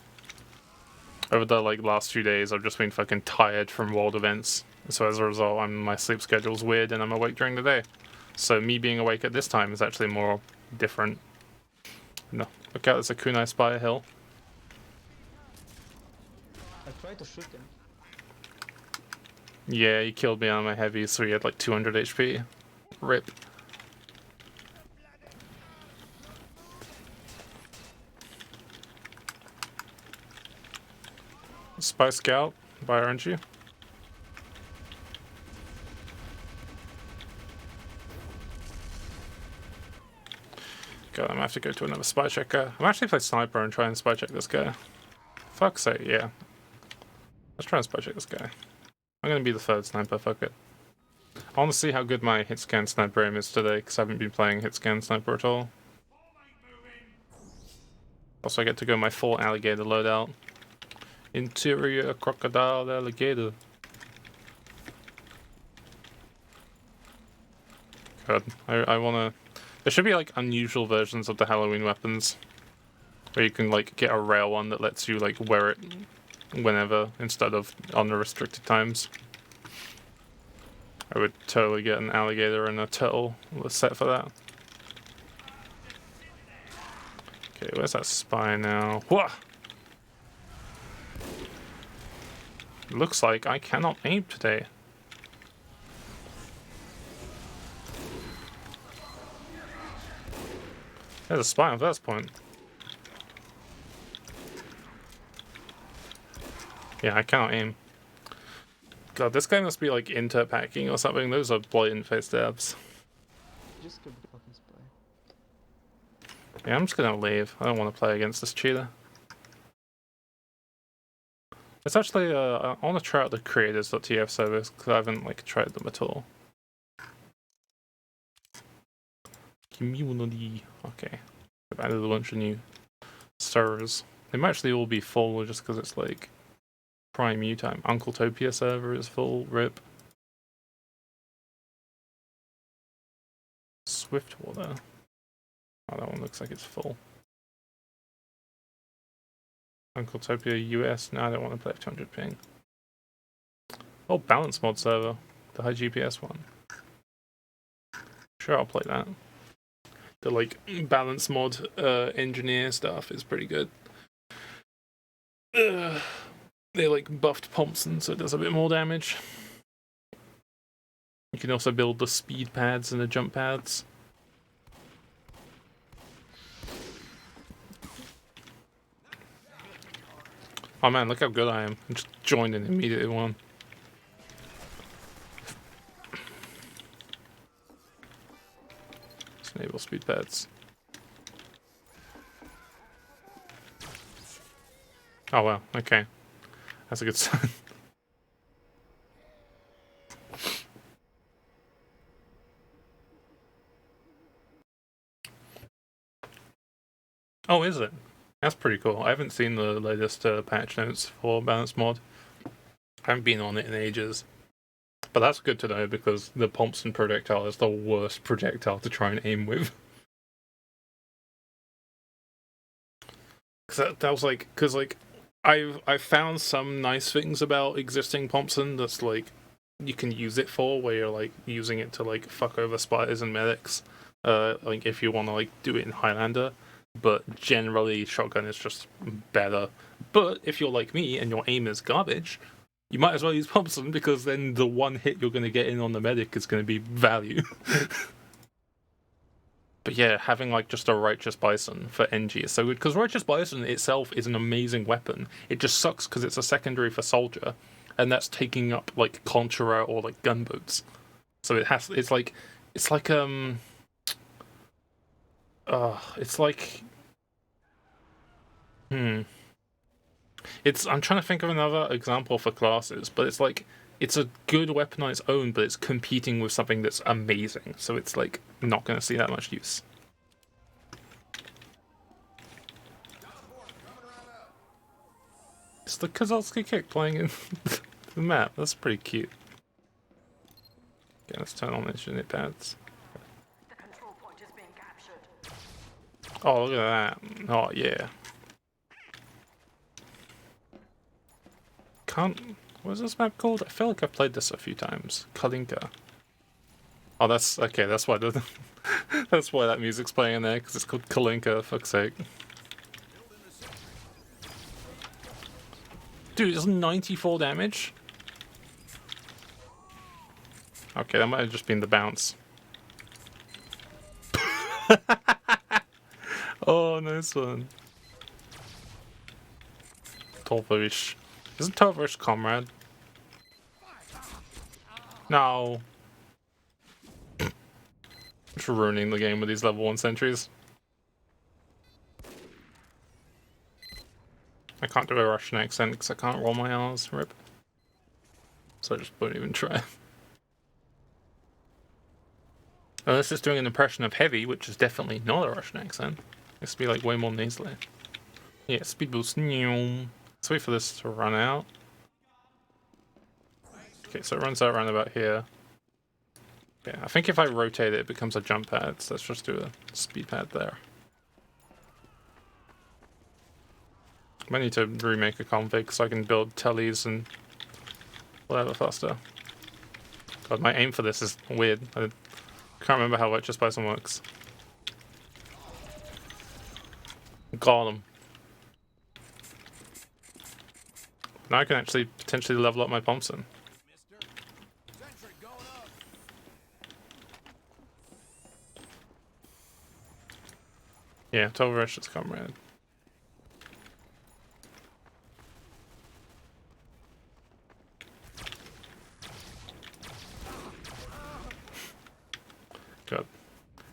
Over the like last few days, I've just been fucking tired from world events. So as a result, my sleep schedule's weird and I'm awake during the day. So me being awake at this time is actually more different. No, look out! There's a kunai spire hill. I tried to shoot him. Yeah, he killed me on my heavy, so he had like 200 HP. Rip. Spy Scout by RNG. God, I'm gonna have to go to another spy checker. I'm actually play sniper and try and spy check this guy. Fuck's sake, yeah. Let's try and spy check this guy. I'm gonna be the third sniper, fuck it. I want to see how good my hit scan sniper aim is today, because I haven't been playing hit scan sniper at all. Also, I get to go my full alligator loadout. Interior crocodile alligator. God, I wanna... There should be like unusual versions of the Halloween weapons. Where you can like get a rare one that lets you like wear it whenever instead of on the restricted times. I would totally get an alligator and a turtle set for that. Okay, where's that spy now? Whoa! Looks like I cannot aim today. There's a spy on first point. Yeah, I cannot aim. God, this guy must be like inter-packing or something. Those are blatant face stabs. Just go fucking spy. Yeah, I'm just gonna leave. I don't want to play against this cheater. It's actually, I want to try out the creators.tf service, because I haven't like tried them at all. Community. Okay. I've added a bunch of new servers. They might actually all be full just because it's like Prime U time. Uncle Topia server is full. Rip. Swiftwater. Oh, that one looks like it's full. Uncle Topia US. No, I don't want to play F200 ping. Oh, balance mod server. The high GPS one. Sure, I'll play that. The like balance mod engineer stuff is pretty good. They like buffed Thompson so it does a bit more damage. You can also build the speed pads and the jump pads. Oh man, look how good I am. I just joined and immediately won. Let's enable speed pads. Oh wow, okay. That's a good sign. Oh, is it? That's pretty cool. I haven't seen the latest patch notes for balance mod. I haven't been on it in ages. But that's good to know because the Thompson projectile is the worst projectile to try and aim with. Because I've found some nice things about existing Thompson that's like you can use it for, where you're like using it to like fuck over spiders and medics, like if you want to like do it in Highlander. But generally, shotgun is just better But if you're like me and your aim is garbage, you might as well use Thompson, because then the one hit you're going to get in on the medic is going to be value. But yeah, having like just a Righteous Bison for NG is so good, because Righteous Bison itself is an amazing weapon. It just sucks because it's a secondary for Soldier, and that's taking up like Conjurer or like gunboats. So it's like it's like I'm trying to think of another example for classes, but it's like it's a good weapon on its own, but it's competing with something that's amazing, so it's like not going to see that much use. It's the Kozlowski kick playing in the map. That's pretty cute. Okay, let's turn on these unit pads. The control point is being captured. Oh, look at that. Oh, yeah. What's this map called? I feel like I've played this a few times. Kalinka. Oh, that's okay. That's why that's why that music's playing in there, because it's called Kalinka. Fuck's sake. Dude, it's 94 damage. Okay, that might have just been the bounce. Oh, nice one. Torverish. Isn't Torverish Comrade? No. Just ruining the game with these level 1 sentries. I can't do a Russian accent because I can't roll my R's, rip. So I just won't even try. Unless it's doing an impression of Heavy, which is definitely not a Russian accent. It's to be like way more nasally. Yeah, speed boost. Let's wait for this to run out. Okay, so it runs out around about here. Yeah, I think if I rotate it, it becomes a jump pad, so let's just do a speed pad there. I might need to remake a config so I can build tellies and whatever faster. God, my aim for this is weird. I can't remember how Righteous Bison works. Got him. Now I can actually potentially level up my Thompson. Yeah, Torverish has come around. God.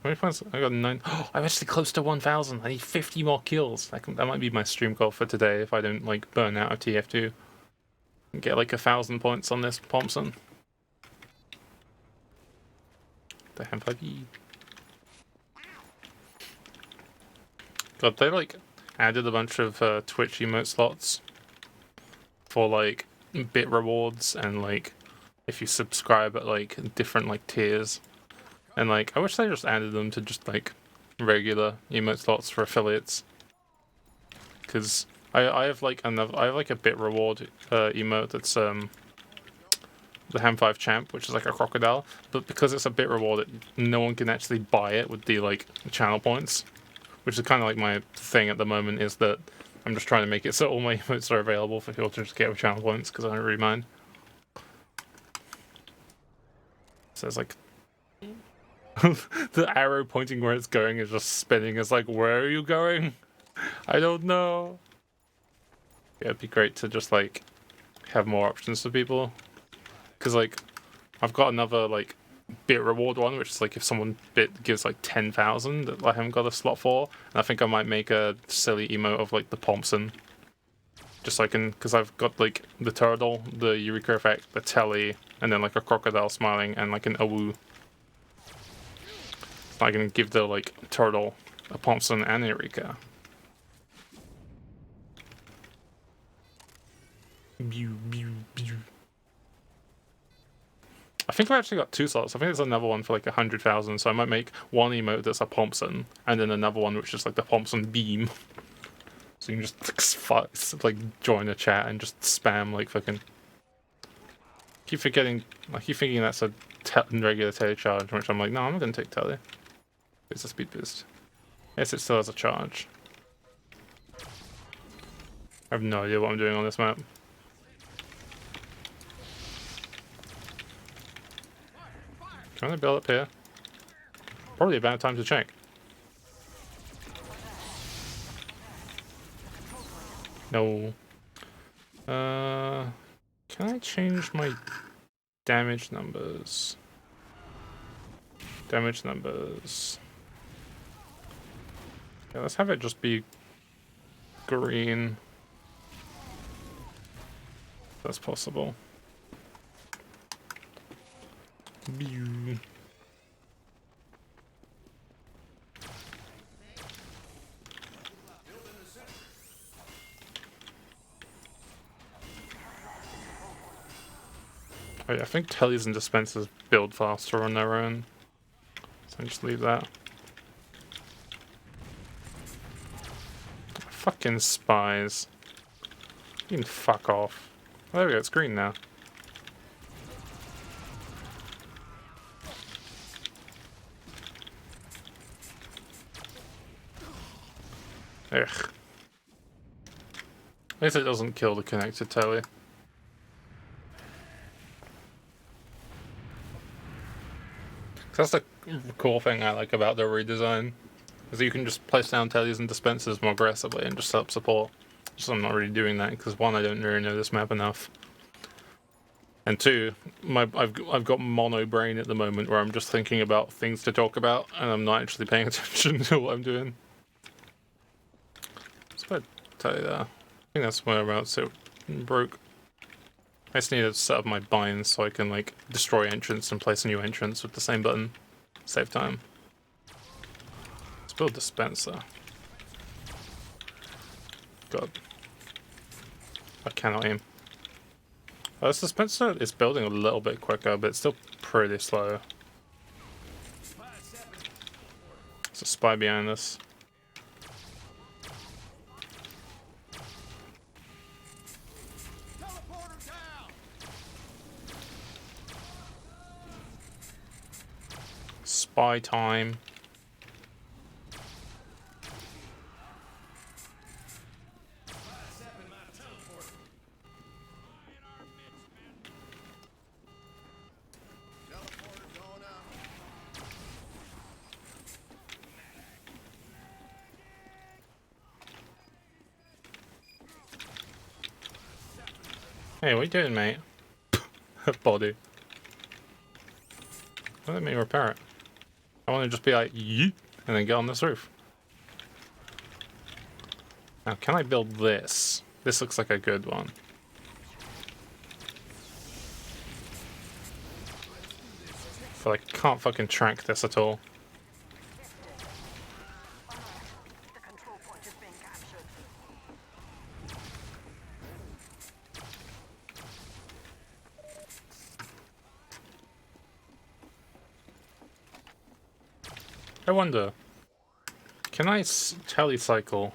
How many points? I got 9. Oh, I'm actually close to 1,000. I need 50 more kills. That might be my stream goal for today if I don't like burn out of TF2. And get like 1,000 points on this Thompson. The Ham5E. God, they like added a bunch of Twitch emote slots for like bit rewards and like if you subscribe at like different like tiers. And like I wish they just added them to just like regular emote slots for affiliates. Cause I have like a bit reward emote that's the Ham5 champ, which is like a crocodile, but because it's a bit reward, no one can actually buy it with the like channel points. Which is kind of like my thing at the moment, is that I'm just trying to make it so all my emotes are available for people to just get with channel points, because I don't really mind. So it's like... the arrow pointing where it's going is just spinning. It's like, where are you going? I don't know. Yeah, it'd be great to just like have more options for people. Because like, I've got another like bit reward one, which is like if someone gives like 10,000 that I haven't got a slot for, and I think I might make a silly emote of like the Thompson, just so I can, because I've got like the turtle, the Eureka effect, the telly, and then like a crocodile smiling and like an awoo. I can give the like turtle a Thompson and a Eureka. I think I actually got 2 slots. I think there's another one for like 100,000, so I might make one emote that's a Thompson, and then another one which is like the Thompson beam. So you can just like join a chat and just spam like fucking. Keep forgetting. I keep thinking that's a regular tele charge, which I'm like, no, I'm not gonna take tele. It's a speed boost. Yes, it still has a charge. I have no idea what I'm doing on this map. Can I build up here? Probably about time to check. No. Can I change my damage numbers? Damage numbers. Yeah, let's have it just be green. That's possible. Pew. Oh yeah, I think tellies and dispensers build faster on their own. So just leave that. Fucking spies. You can fuck off. Oh, there we go, it's green now. Ugh. At least it doesn't kill the connected telly. That's the cool thing I like about the redesign, is you can just place down tellies and dispensers more aggressively and just set up support. So I'm not really doing that because one, I don't really know this map enough, and two, I've got mono brain at the moment where I'm just thinking about things to talk about and I'm not actually paying attention to what I'm doing. So I'd tell you that. I think that's whereabouts it broke. I just need to set up my binds so I can like destroy entrance and place a new entrance with the same button. Save time. Let's build dispenser. God. I cannot aim. This dispenser is building a little bit quicker, but it's still pretty slow. There's a spy behind us. Spy time. Hey, what are you doing, mate? Body. Let me repair it. I want to just be like, yeet, and then get on this roof. Now, can I build this? This looks like a good one. I feel like I can't fucking track this at all. The control point is being captured. I wonder, can I telecycle?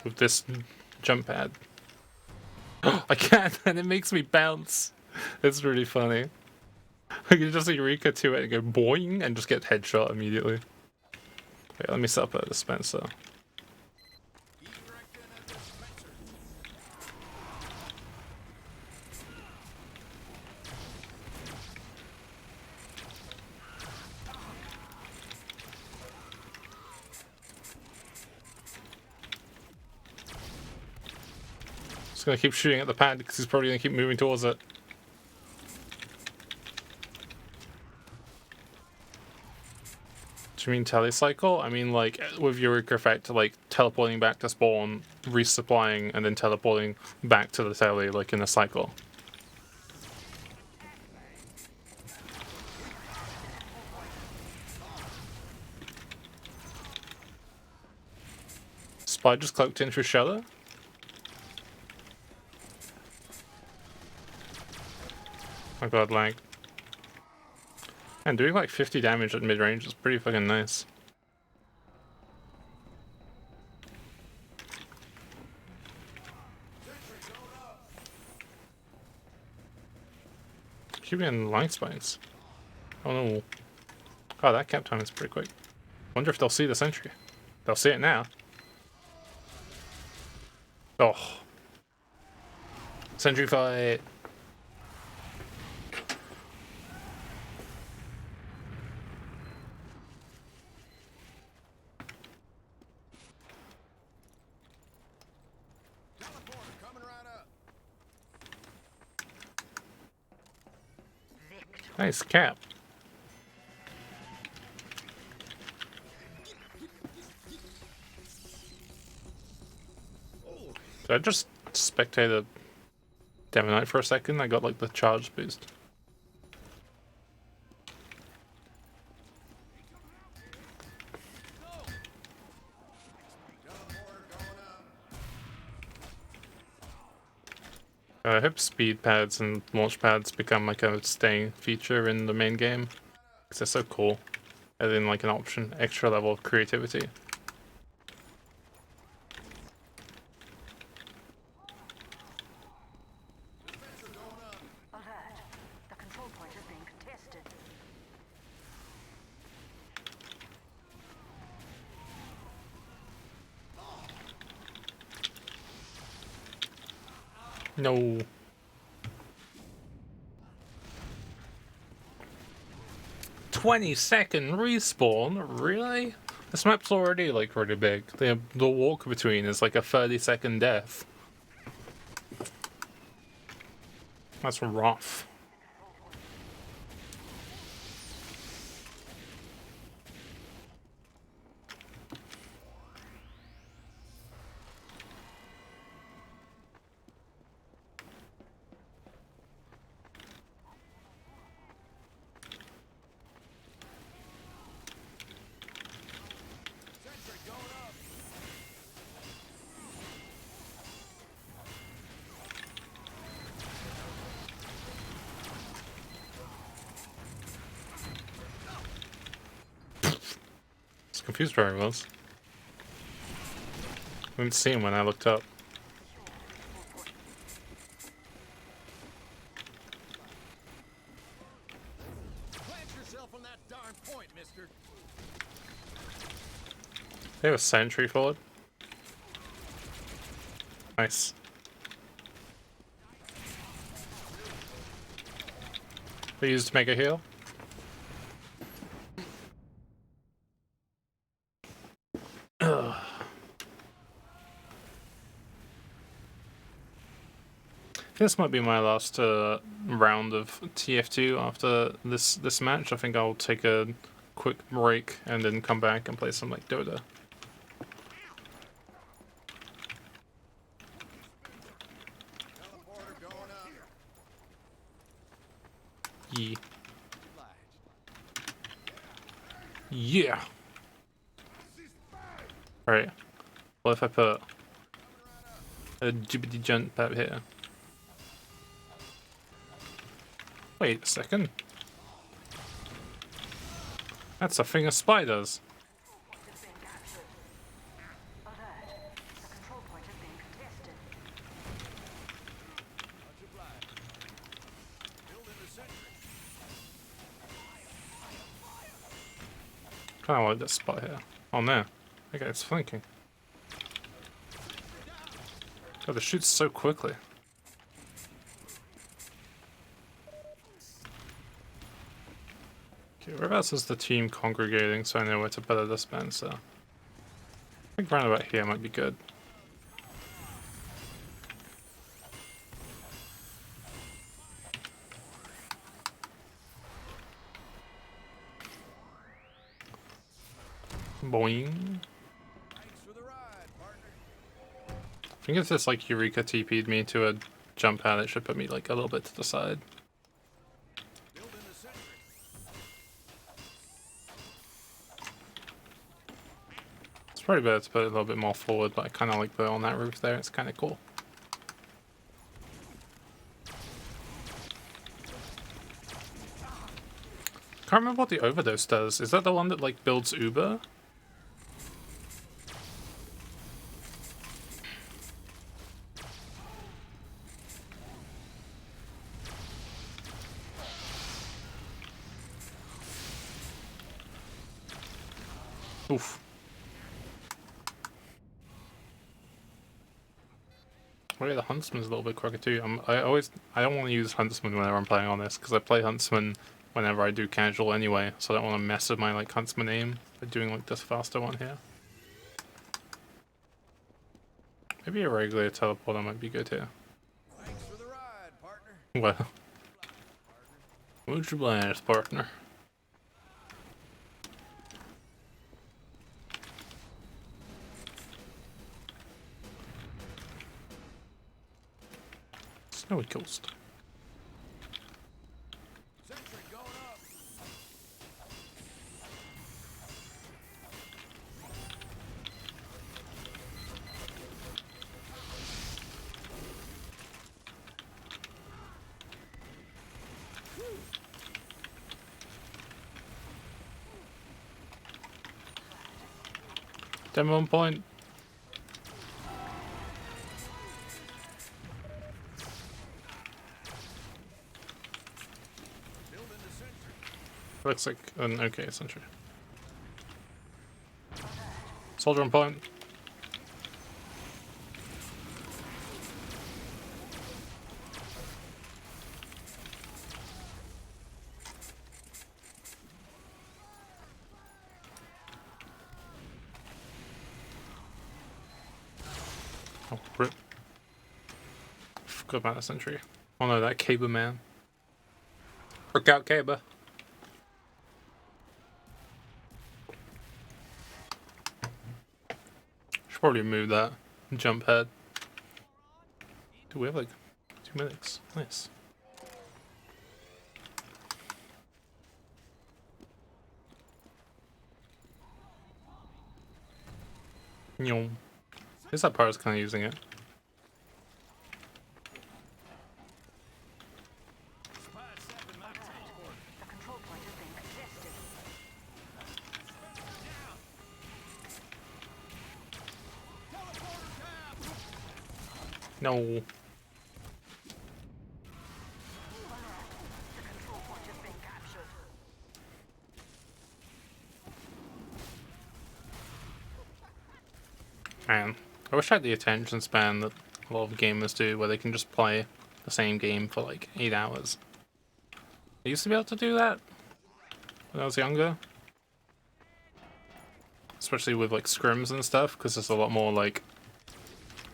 With this jump pad? I can, and it makes me bounce. It's really funny. I can just Eureka to it and go boing and just get headshot immediately. Wait, let me set up a dispenser. Just gonna keep shooting at the pad because he's probably gonna keep moving towards it. Do you mean telecycle? I mean like with Eureka effect, like teleporting back to spawn, resupplying, and then teleporting back to the tele, like in a cycle. Spy just cloaked into his shadow? Oh god, lag. And doing like 50 damage at mid-range is pretty fucking nice. Keep getting light spikes. Oh no. Oh, that cap time is pretty quick. Wonder if they'll see the sentry. They'll see it now. Oh. Sentry fight. Teleporter coming right up. Nice cap. Did I just spectate a Demon Knight for a second? I got like the charge boost. I hope speed pads and launch pads become like a staying feature in the main game, because they're so cool. And then like an option, extra level of creativity. Alert. The control point is being contested. No. "20-second respawn? Really? This map's already like really big. The walk between is like a 30-second death. That's rough. Sentry going up. I was confused where I was. I didn't see him when I looked up. Plant yourself on that darn point, mister. They have a sentry forward. Nice. They used to make a heal. Ugh. This might be my last round of TF2 after this match. I think I'll take a quick break and then come back and play some like Dota. Teleporter going up. Yeah. Obliged. Yeah. Alright. What if I put a jibbity jump out here? Wait a second. That's a thing a spy does. Point is being captured. Alert. The control point is being contested. Much obliged. Building the sentry. Kinda like this spot here. Oh no. Okay, it's flanking. God, it shoots so quickly. Okay, whereabouts is the team congregating so I know where to put a dispenser? I think round about here might be good. Boing. Thanks for the ride, partner. I think if this like Eureka TP'd me to a jump pad, it should put me like a little bit to the side. Building the sentry. It's probably better to put it a little bit more forward, but I kind of like put it on that roof there. It's kind of cool. Can't remember what the overdose does. Is that the one that like builds Uber? Oof. Oh yeah, the Huntsman's a little bit quicker too. I don't want to use Huntsman whenever I'm playing on this, because I play Huntsman whenever I do casual anyway, so I don't want to mess with my like Huntsman aim by doing like this faster one here. Maybe a regular teleporter might be good here. Thanks for the ride, partner. Well, much obliged, partner. Snowy Coast. Sentry going up. Demo on point. Building the sentry. Looks like an okay sentry. Soldier on point. Oh, rip. Forgot about that sentry. Oh no, that Caber man. Look out, Caber. Should probably move that. Jump head. Do we have like 2 minutes? Nice. Nyom. I guess that part is kind of using it. The control point is being contested. No. The control point is being captured. Man, I wish I had the attention span that a lot of gamers do, where they can just play the same game for like 8 hours. I used to be able to do that when I was younger. Especially with like scrims and stuff, because there's a lot more like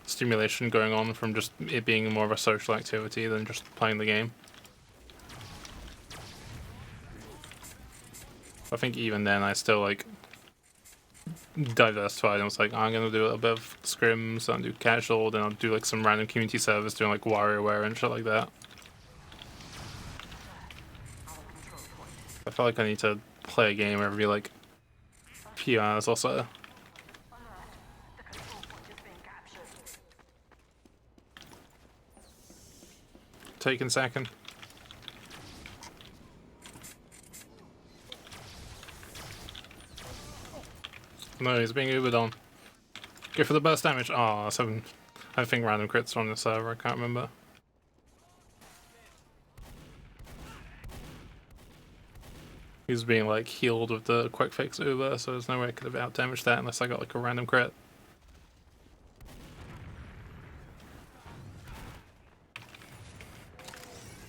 stimulation going on from just it being more of a social activity than just playing the game. I think even then I still like diversified and was like, I'm gonna do a little bit of scrims, I'll do casual, then I'll do like some random community service doing like WarioWare and shit like that. I feel like I need to play a game every like few hours or so. The control point is being captured. Taken second. No, he's being Ubered on. Go for the burst damage. Ah, 7. I think random crits on the server, I can't remember. He's being like healed with the quick fix Uber, so there's no way I could have out damaged that unless I got like a random crit.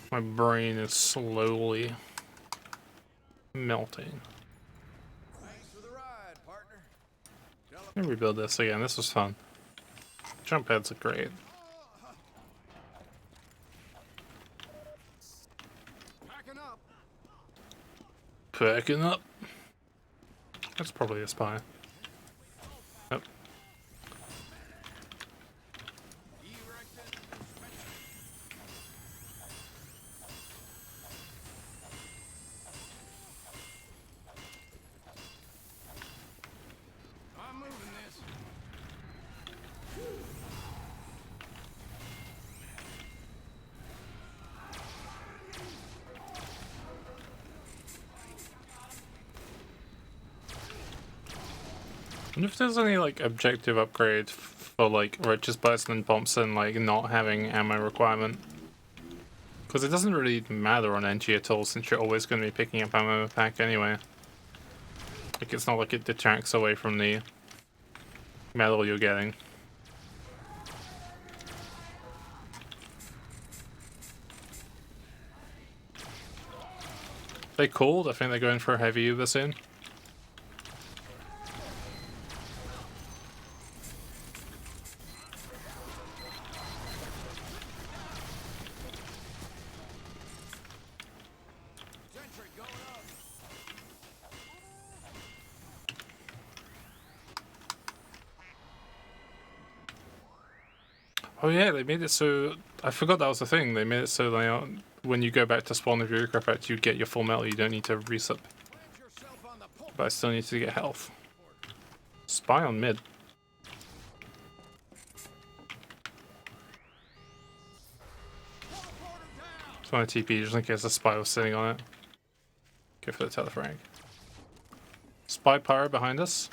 My brain is slowly melting. Thanks for the ride, partner. Let me rebuild this again. This was fun. Jump heads are great. Packing up. Packing up. That's probably a spy. Yep. Erecting. I'm moving this. I wonder if there's any like objective upgrade for like Rich's Bison and Thompson like not having ammo requirement. Because it doesn't really matter on NG at all since you're always going to be picking up ammo pack anyway. Like, it's not like it detracts away from the metal you're getting. They called. I think they're going for a heavy uber soon. Sentry going up. Oh yeah, they made it so... I forgot that was the thing. They made it so they when you go back to spawn with your aircraft out, you get your full metal. You don't need to resup. Plant yourself on the point. But I still need to get health. Spy on mid. So on a TP, just in case the spy was sitting on it. Go for the telefrag. Spy power behind us.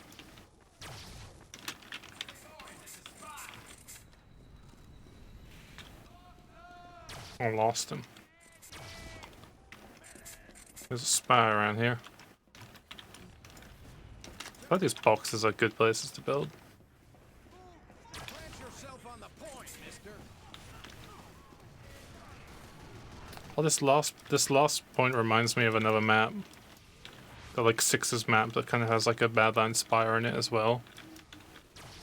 I lost him. There's a spy around here. I thought these boxes are good places to build. Plant yourself on the point, mister. Oh, this last point reminds me of another map. The like Sixes map that kind of has like a Badlands Spire in it as well.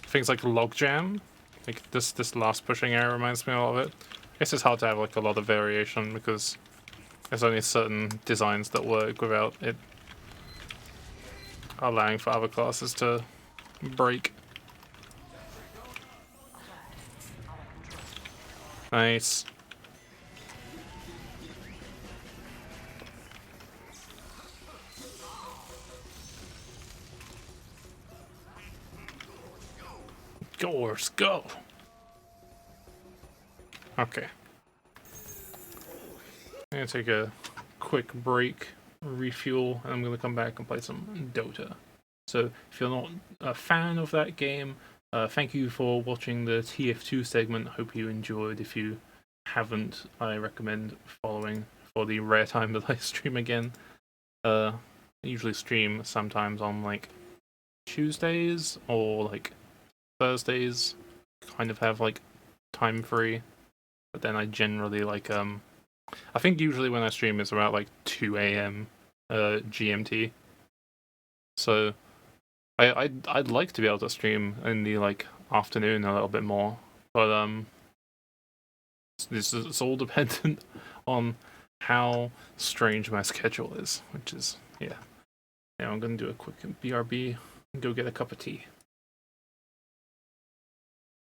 Things like Logjam. Like this last pushing area reminds me a lot of it. I guess it's hard to have like a lot of variation because there's only certain designs that work without it allowing for other classes to break. Nice. Gores, go! Okay. I'm gonna take a quick break, refuel, and I'm gonna come back and play some Dota. So if you're not a fan of that game, thank you for watching the TF2 segment. Hope you enjoyed. If you haven't, I recommend following for the rare time that I stream again. I usually stream sometimes on like Tuesdays or like Thursdays. Kind of have like time free, but then I generally like I think usually when I stream it's about like 2 a.m. GMT. So I'd like to be able to stream in the like afternoon a little bit more, but it's all dependent on how strange my schedule is, which is yeah. Now I'm gonna do a quick BRB and go get a cup of tea.